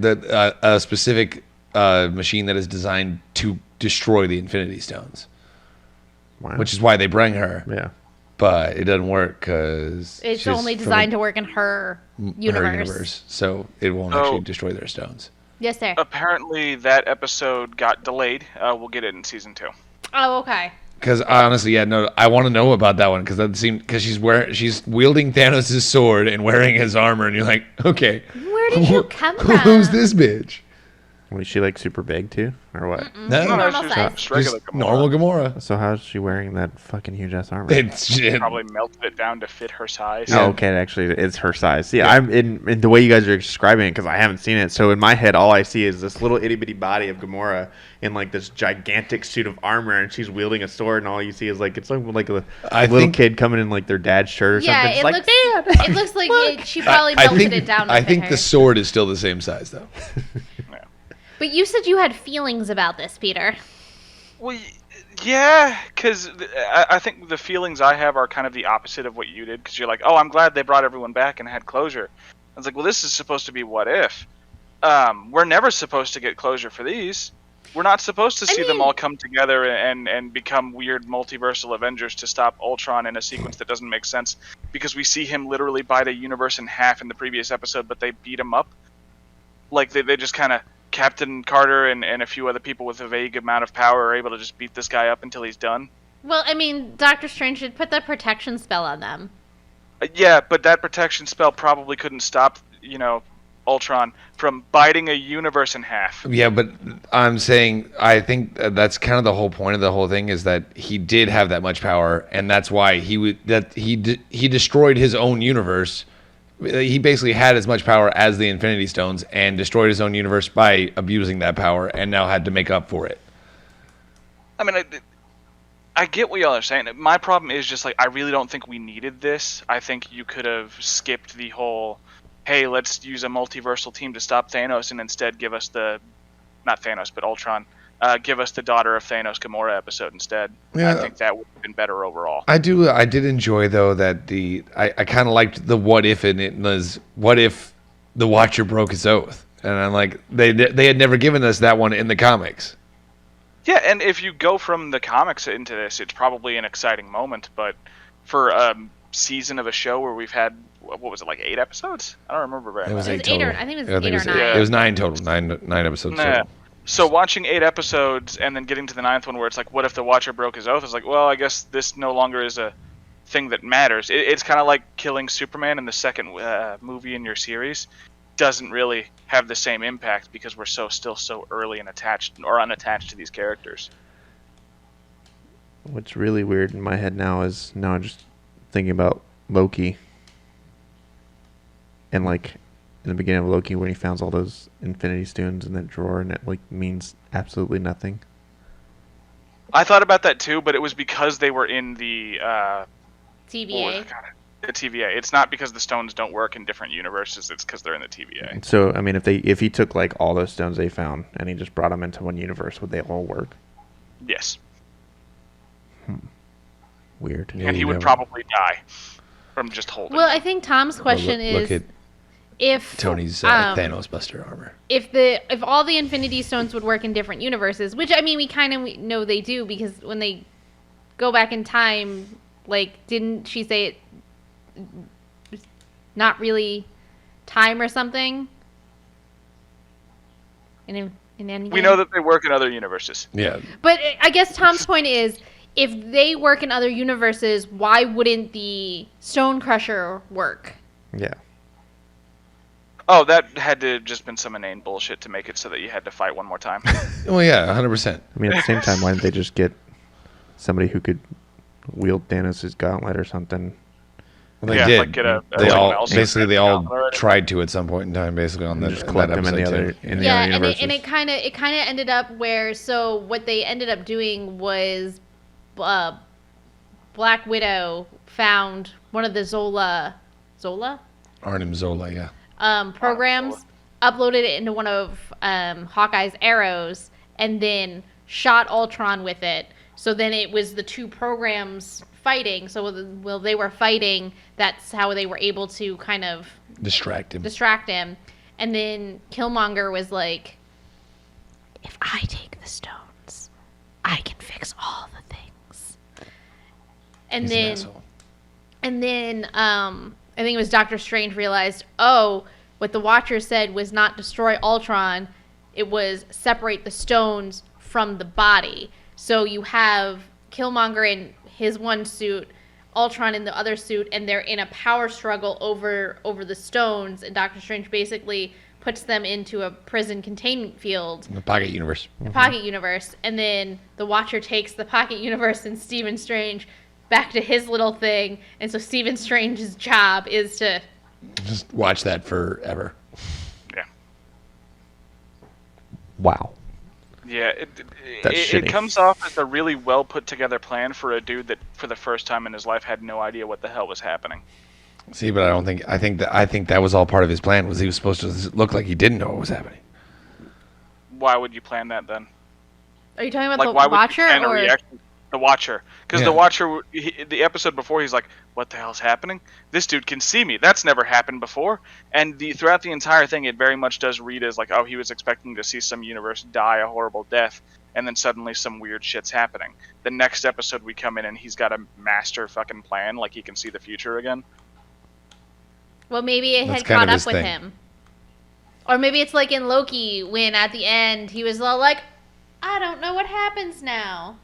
a specific machine that is designed to destroy the Infinity Stones. Wow. Which is why they bring her. Yeah. But it doesn't work because it's only designed to work in her universe. So it won't actually destroy their stones. Yes, sir. Apparently, that episode got delayed. We'll get it in season 2. Oh, okay. Because honestly, I want to know about that one because she's wielding Thanos' sword and wearing his armor, and you're like, okay, where did you come from? Who's this bitch? Was she like super big too, or what? No, Normal she's size. just regular just Gamora. normal Gamora. So how's she wearing that fucking huge ass armor? Probably melted it down to fit her size. Oh, okay, actually, it's her size. Yeah, I'm in the way you guys are describing it because I haven't seen it. So in my head, all I see is this little itty bitty body of Gamora in like this gigantic suit of armor, and she's wielding a sword, and all you see is like it's like a little kid coming in like their dad's shirt or something. It's like, it looks like she probably melted it down. I think the sword is still the same size though. But you said you had feelings about this, Peter. Well, yeah, because I think the feelings I have are kind of the opposite of what you did. Because you're like, oh, I'm glad they brought everyone back and had closure. I was like, well, this is supposed to be what if. We're never supposed to get closure for these. We're not supposed to see them all come together and become weird multiversal Avengers to stop Ultron in a sequence that doesn't make sense. Because we see him literally bite a universe in half in the previous episode, but they beat him up. Like, they just kind of... Captain Carter and a few other people with a vague amount of power are able to just beat this guy up until he's done. Well, I mean, Doctor Strange should put that protection spell on them. Yeah, but that protection spell probably couldn't stop, Ultron from biting a universe in half. Yeah, but I'm saying I think that's kind of the whole point of the whole thing is that he did have that much power, and that's why he destroyed his own universe. He basically had as much power as the Infinity Stones and destroyed his own universe by abusing that power and now had to make up for it. I mean, I get what y'all are saying. My problem is just like, I really don't think we needed this. I think you could have skipped the whole, hey, let's use a multiversal team to stop Thanos and instead give us not Thanos, but Ultron, give us the daughter of Thanos Gamora episode instead. Yeah. I think that would have been better overall. I did enjoy though that I kind of liked the what if in it was what if the Watcher broke his oath, and I'm like they had never given us that one in the comics. Yeah, and if you go from the comics into this, it's probably an exciting moment, but for season of a show where we've had, what was it, like 8 episodes? I don't remember very It was much. 8 total. I think it was 8 or 9. Yeah. It was 9 total. Nine episodes Nah. total. So watching 8 episodes and then getting to the 9th one where it's like, what if the Watcher broke his oath? It's like, well, I guess this no longer is a thing that matters. It's kind of like killing Superman in the second movie in your series. Doesn't really have the same impact because we're still so early and attached or unattached to these characters. What's really weird in my head now is I'm just thinking about Loki. And like in the beginning of Loki when he founds all those Infinity Stones in that drawer and it like means absolutely nothing. I thought about that too, but it was because they were in the TVA. The TVA. It's not because the stones don't work in different universes. It's because they're in the TVA. So I mean, if he took like all those stones they found and he just brought them into one universe, would they all work? Yes. Weird. Yeah, And he you would never- probably die from just holding. Well, them. I think Tom's question Look is at if Tony's Thanos Buster armor. if all the Infinity Stones would work in different universes, which I mean we kind of know they do because when they go back in time, like didn't she say it? Not really time or something. In Endgame? We know that they work in other universes. Yeah. But I guess Tom's point is, if they work in other universes, why wouldn't the Stone Crusher work? Yeah. Oh, that had to have just been some inane bullshit to make it so that you had to fight one more time. Well, yeah, 100%. I mean, at the same time, why didn't they just get somebody who could wield Thanos' gauntlet or something? Well, they Yeah, did. like get a- they someone all else basically to they get all the gauntlet. tried to at some point in time, basically on And the just in collect that them in the episode other too. in the Yeah, other and universes. it kind of ended up where what they ended up doing was Black Widow found one of the Zola Arnim Zola, yeah. programs, uploaded it into one of Hawkeye's arrows, and then shot Ultron with it. So then it was the two programs fighting. So while they were fighting, that's how they were able to kind of Distract him. And then Killmonger was like, if I take the stones, I can fix all the things. And He's an then asshole. I think it was Doctor Strange realized, oh, what the Watcher said was not destroy Ultron, it was separate the stones from the body. So you have Killmonger in his one suit, Ultron in the other suit, and they're in a power struggle over the stones, and Doctor Strange basically puts them into a prison containment field, The pocket universe. the pocket universe, and then the Watcher takes the pocket universe and Stephen Strange back to his little thing, and so Stephen Strange's job is to Just watch that forever. Yeah. Wow. Yeah, That's it shitty. comes off as a really well put together plan for a dude that, for the first time in his life, had no idea what the hell was happening. See, but I think that was all part of his plan. Was he was supposed to look like he didn't know what was happening. Why would you plan that then? Are you talking about Like, the why would Watcher you plan a or reaction? The Watcher, because Yeah. the Watcher, the episode before, he's like, "What the hell's happening? This dude can see me. That's never happened before." And throughout the entire thing, it very much does read as like, "Oh, he was expecting to see some universe die a horrible death, and then suddenly some weird shit's happening." The next episode, we come in and he's got a master fucking plan, like he can see the future again. well, maybe it That's had kind caught of up his with thing. him, or maybe it's like in Loki when at the end he was all like, "I don't know what happens now."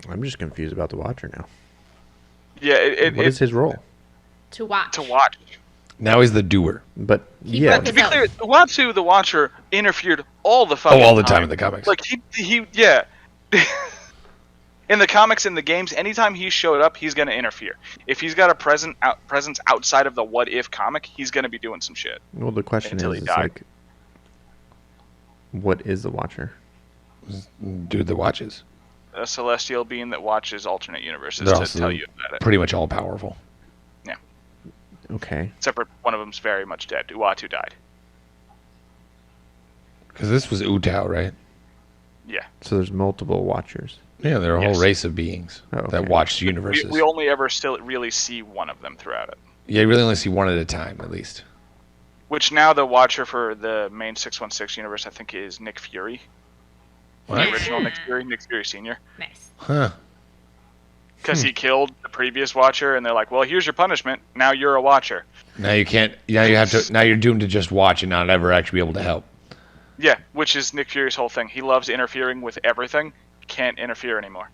I'm just confused about the Watcher now. Yeah, What is his role? To watch. to watch. Now he's the doer. But He yeah, broke To his be oath. clear, the Watcher interfered all the fucking All the time in the comics. Like he yeah. In the comics, in the games, anytime he showed up, he's gonna interfere. If he's got a presence outside of the What If comic, he's gonna be doing some shit. well, the question Until he is died. like, what is the Watcher? Dude that watches. A celestial being that watches alternate universes They're to also tell you about it. pretty much all powerful. Okay. Except for one of them's very much dead. Uatu died. Because this was Utao, right? Yeah. So there's multiple Watchers. Yeah, they're a Yes. whole race of beings Oh, okay. that watch universes. We only ever still really see one of them throughout it. Yeah, you really only see one at a time, at least. Which now the Watcher for the main 616 universe, I think, is Nick Fury. What? The original Nick Fury Sr. Nice. Huh. because he killed the previous Watcher, and they're like, well, here's your punishment. Now you're a Watcher. Now you can't. Now you have to. Now you're doomed to just watch and not ever actually be able to help. Yeah, which is Nick Fury's whole thing. He loves interfering with everything. Can't interfere anymore.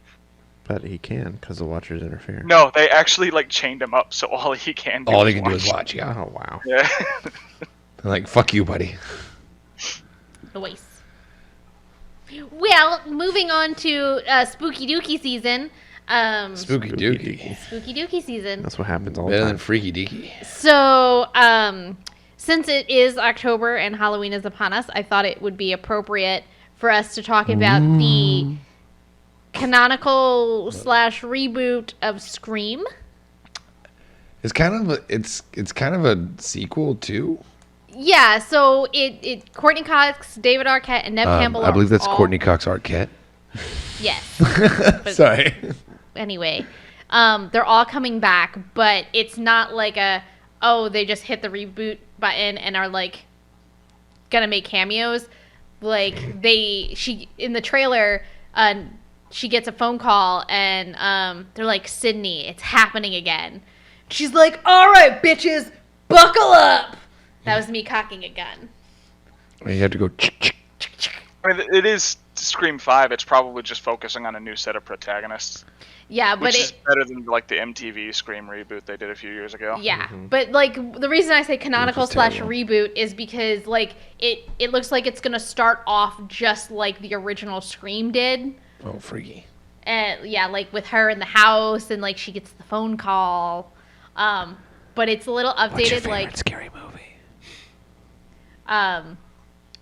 But he can, because the Watchers interfere. No, they actually chained him up, so all he can do All is he can do is watch. Yeah. Oh, wow. Yeah. They're like, fuck you, buddy. Nice. Well, moving on to Spooky Dookie season. Spooky Dookie. Spooky Dookie season. That's what happens all the Better time. than Freaky Deaky. So, since it is October and Halloween is upon us, I thought it would be appropriate for us to talk about the canonical / reboot of Scream. It's kind of a sequel too. Yeah, so it Courtney Cox, David Arquette, and Neve Campbell. I believe that's all, Courtney Cox Arquette. Yes. But Sorry. anyway, they're all coming back, but it's not like they just hit the reboot button and are gonna make cameos. She in the trailer, she gets a phone call and they're like, Sydney, it's happening again. She's like, all right, bitches, buckle up. That was me cocking a gun. You have to go. I mean, it is Scream 5. It's probably just focusing on a new set of protagonists. Yeah, but which is better than the MTV Scream reboot they did a few years ago. Yeah, but the reason I say canonical / reboot is because it looks like it's gonna start off just like the original Scream did. Oh, freaky. And yeah, with her in the house and she gets the phone call. But it's a little updated. What's your favorite scary movie?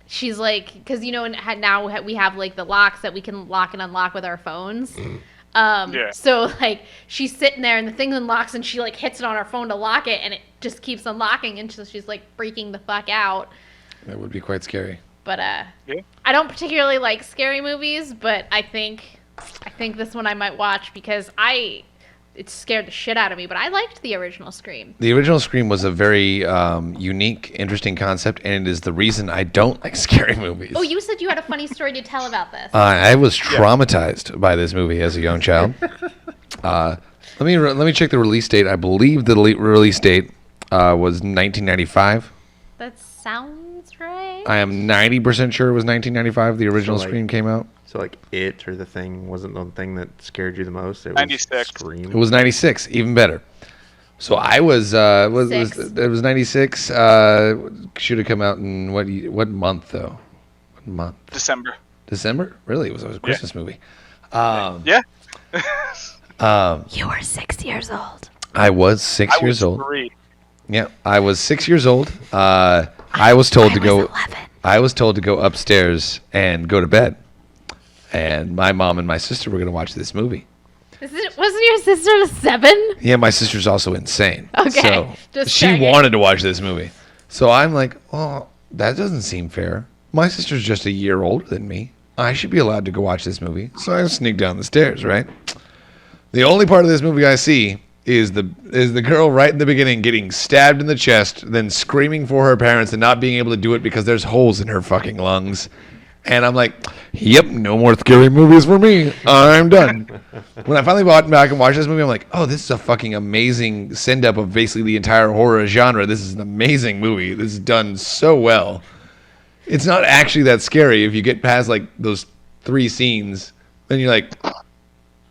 She's because now we have the locks that we can lock and unlock with our phones. Yeah. So she's sitting there and the thing unlocks and she hits it on her phone to lock it and it just keeps unlocking and so she's freaking the fuck out. That would be quite scary. But yeah. I don't particularly like scary movies, but I think this one I might watch because it scared the shit out of me, but I liked the original Scream. The original Scream was a very unique, interesting concept, and it is the reason I don't like scary movies. Oh, you said you had a funny story to tell about this. I was traumatized by this movie as a young child. Let me check the release date. I believe the release date was 1995. That sounds right. I am 90% sure it was 1995. The original Scream came out. So It or The Thing wasn't the thing that scared you the most? It was 96. Scream. It was 96, even better. So I was it was 96. Should have come out in what month though? What month? December. December? Really? It was a Christmas movie. Yeah. You were 6 years old. I was 6 years old. 3. Yeah, I was 6 years old. I was told to go. 11. I was told to go upstairs and go to bed. And my mom and my sister were going to watch this movie. Wasn't your sister 7? Yeah, my sister's also insane. Okay, So just she checking. wanted to watch this movie. So I'm like, oh, that doesn't seem fair. My sister's just a year older than me. I should be allowed to go watch this movie. So I sneak down the stairs, right? The only part of this movie I see is the girl right in the beginning getting stabbed in the chest, then screaming for her parents and not being able to do it because there's holes in her fucking lungs. And I'm like, yep, no more scary movies for me. I'm done. When I finally bought back and watched this movie, I'm like, oh, this is a fucking amazing send-up of basically the entire horror genre. This is an amazing movie. This is done so well. It's not actually that scary if you get past those 3 scenes. Then you're like,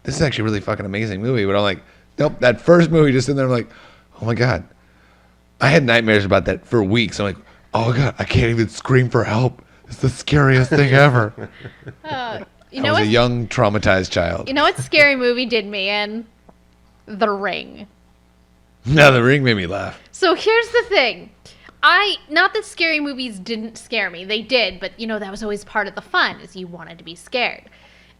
this is actually a really fucking amazing movie. But I'm like, nope, that first movie just in there, I'm like, oh my God. I had nightmares about that for weeks. I'm like, oh my God, I can't even scream for help. It's the scariest thing ever. I was a young, traumatized child. You know what scary movie did me in? The Ring. No, The Ring made me laugh. So here's the thing. Not that scary movies didn't scare me. They did, but that was always part of the fun, is you wanted to be scared.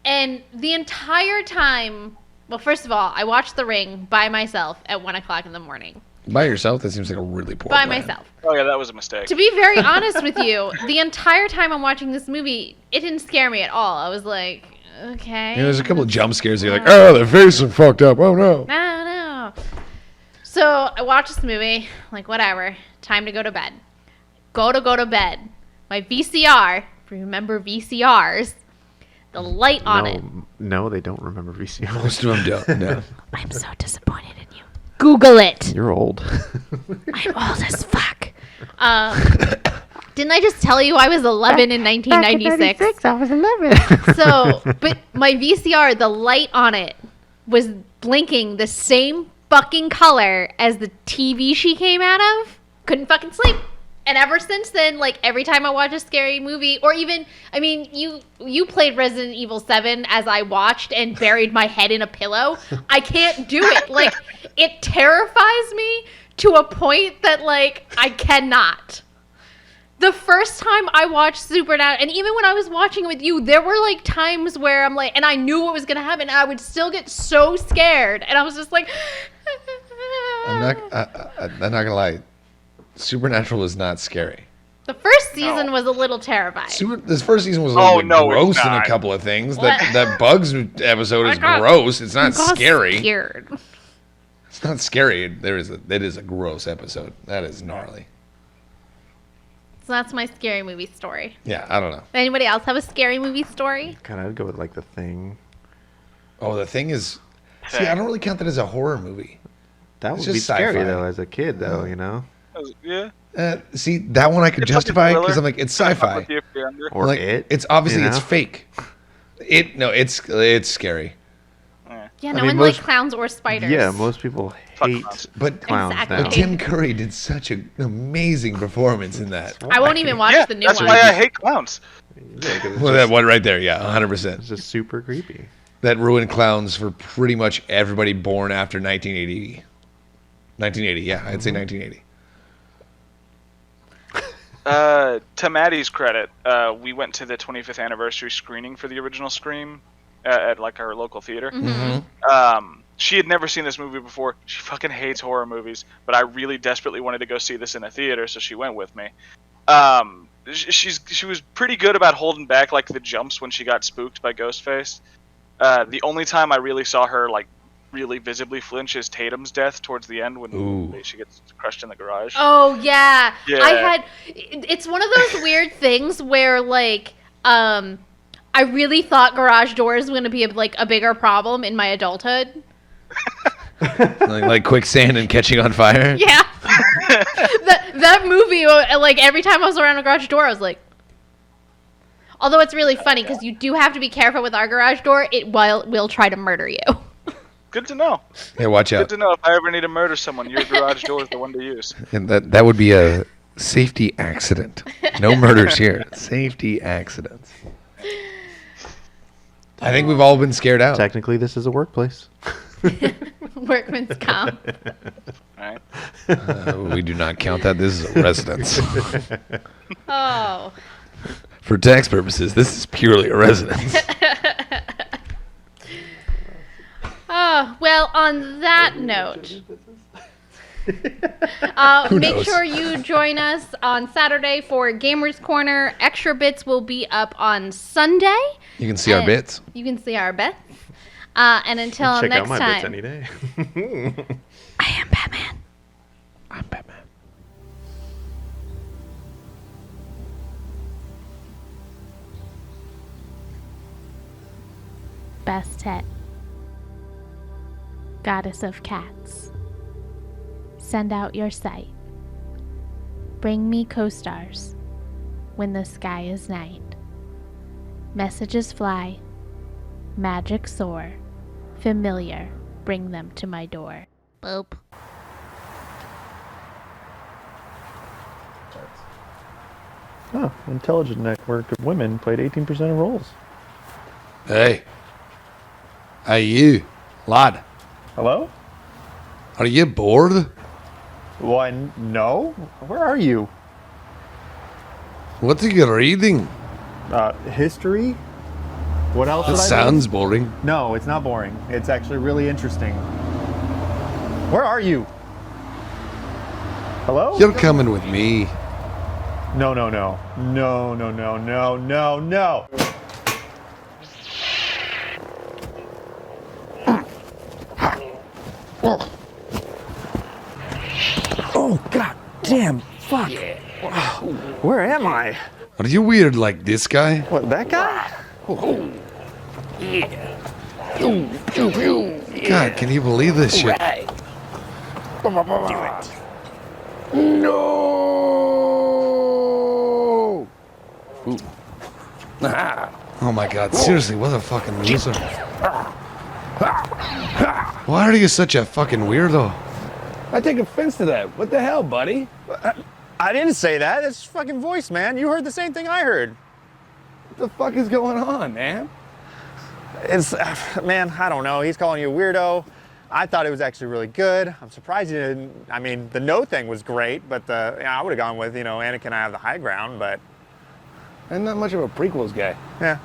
And the entire time, well, first of all, I watched The Ring by myself at 1 o'clock in the morning. By yourself? That seems like a really poor By plan. myself. Oh, yeah, that was a mistake. To be very honest with you, the entire time I'm watching this movie, it didn't scare me at all. I was like, okay. There's a couple of jump scares. You're like, oh, their face is fucked up. Oh, no. No. So I watched this movie, like, whatever. Time to go to bed. Go to bed. My VCR, if you remember VCRs, the light on it. No, they don't remember VCR. Most of them don't. No. I'm so disappointed in you. Google it. You're old. I'm old as fuck. Didn't I just tell you I was 11 in 1996? I was 11. So, but my VCR, the light on it was blinking the same fucking color as the TV she came out of. Couldn't fucking sleep. And ever since then, like every time I watch a scary movie, or even, I mean, you played Resident Evil 7 as I watched and buried my head in a pillow. I can't do it. Like, it terrifies me to a point that, like, I cannot. The first time I watched Supernatural, and even when I was watching it with you, there were, like, times where I'm like, and I knew what was going to happen, and I would still get so scared. And I was just like, I'm not going to lie. Supernatural was not scary. The first season was a little terrifying. This first season was a little bit gross in a couple of things. That Bugs episode is gross. It's not scary. Scared. It's not scary. It is a gross episode. That is gnarly. So that's my scary movie story. Yeah, I don't know. Anybody else have a scary movie story? God, I'd go with like The Thing. Oh, The Thing is... See, I don't really count that as a horror movie. That It's would be just scary sci-fi. though, as a kid though, you know. Yeah. See, that one I could It's justify like a because I'm thriller. like, it's sci-fi. With you if you're younger. Or Like, It. it's obviously you it's know? fake. It's scary. Yeah, I no mean, one likes clowns or spiders. Yeah, most people Fuck hate clowns. But clowns Exactly. now. But Tim Curry did such an amazing performance in that. I won't even watch Yeah, the new that's one. why I hate clowns. Yeah, 'cause it's Well, just- that one right there, yeah, 100%. it's just super creepy. That ruined clowns for pretty much everybody born after 1980. 1980, yeah, I'd say 1980. To Maddie's credit, we went to the 25th anniversary screening for the original Scream at like our local theater. She had never seen this movie before. She fucking hates horror movies, but I really desperately wanted to go see this in a theater, so she went with me. She was pretty good about holding back like the jumps when she got spooked by Ghostface. The only time I really saw her like really visibly flinch is Tatum's death towards the end when Ooh. she gets crushed in the garage. Oh yeah. Yeah. It's one of those weird things where like I really thought garage doors were going to be like a bigger problem in my adulthood. like quicksand and catching on fire. Yeah. that movie, like every time I was around a garage door, I was like. Although it's really funny because you do have to be careful with our garage door. It will try to murder you. Good to know. Hey, watch Good out. to know if I ever need to murder someone, your garage door is the one to use. And that would be a safety accident. No murders here. Safety accidents. I think we've all been scared out. Technically, this is a workplace. Workman's comp. Right? We do not count that. This is a residence. Oh. For tax purposes, this is purely a residence. Oh, well, on that note, Who make knows? sure you join us on Saturday for Gamers Corner. Extra bits will be up on Sunday. You can see our And bits. You can see our bits. And until Check next out my time, bits any day. I am Batman. I'm Batman. Bastet, goddess of cats, send out your sight. Bring me co-stars when the sky is night. Messages fly, magic soar, familiar, bring them to my door. Boop. Oh, Intelligent Network of Women played 18% of roles. Hey. Hey, you. Lad. Hello? Are you bored? Why, no. Where are you? What are you reading? History? What else That would I sounds boring. read? No, it's not boring. It's actually really interesting. Where are you? Hello? You're coming with me. No, no, no. No, no, no, no, no, no. Oh, god damn. Fuck. Where am I? Are you weird like this guy? What, that guy? God, can you believe this shit? No! Oh my God, seriously, what a fucking loser. Why are you such a fucking weirdo? I take offense to that. What the hell, buddy? I didn't say that. That's his fucking voice, man. You heard the same thing I heard. What the fuck is going on, man? Man, I don't know. He's calling you a weirdo. I thought it was actually really good. I'm surprised you didn't. I mean, the no thing was great, but I would have gone with, Anakin, I have the high ground, but. I'm not much of a prequels guy. Yeah.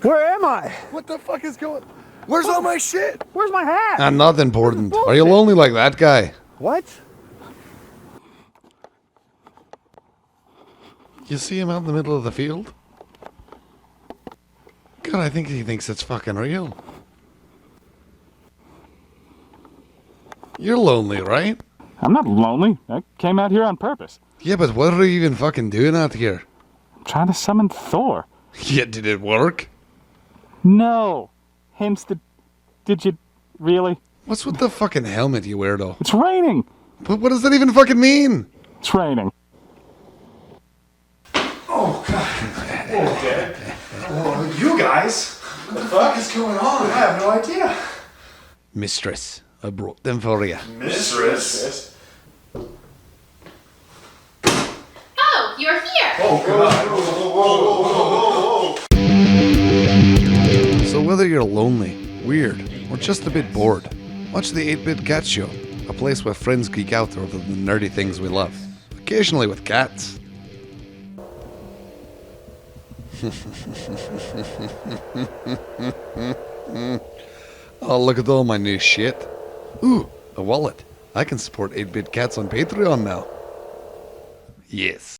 Where am I? What the fuck is going? Where's all my shit? Where's my hat? I'm not important. Are you lonely like that guy? What? You see him out in the middle of the field? God, I think he thinks it's fucking real. You're lonely, right? I'm not lonely. I came out here on purpose. Yeah, but what are you even fucking doing out here? I'm trying to summon Thor. Yeah, did it work? No. Hence the... Did you... Really? What's with the fucking helmet, you weirdo? It's raining. But what does that even fucking mean? It's raining. Oh, God. Okay. Oh, you guys. What the fuck is going on? I have no idea. Mistress, I brought them for you. Mistress? Oh, you're here. Oh, God. So whether you're lonely, weird, or just a bit bored, watch the 8-Bit Cat Show, a place where friends geek out over the nerdy things we love, occasionally with cats. Oh, look at all my new shit. Ooh, a wallet. I can support 8-Bit Cats on Patreon now. Yes.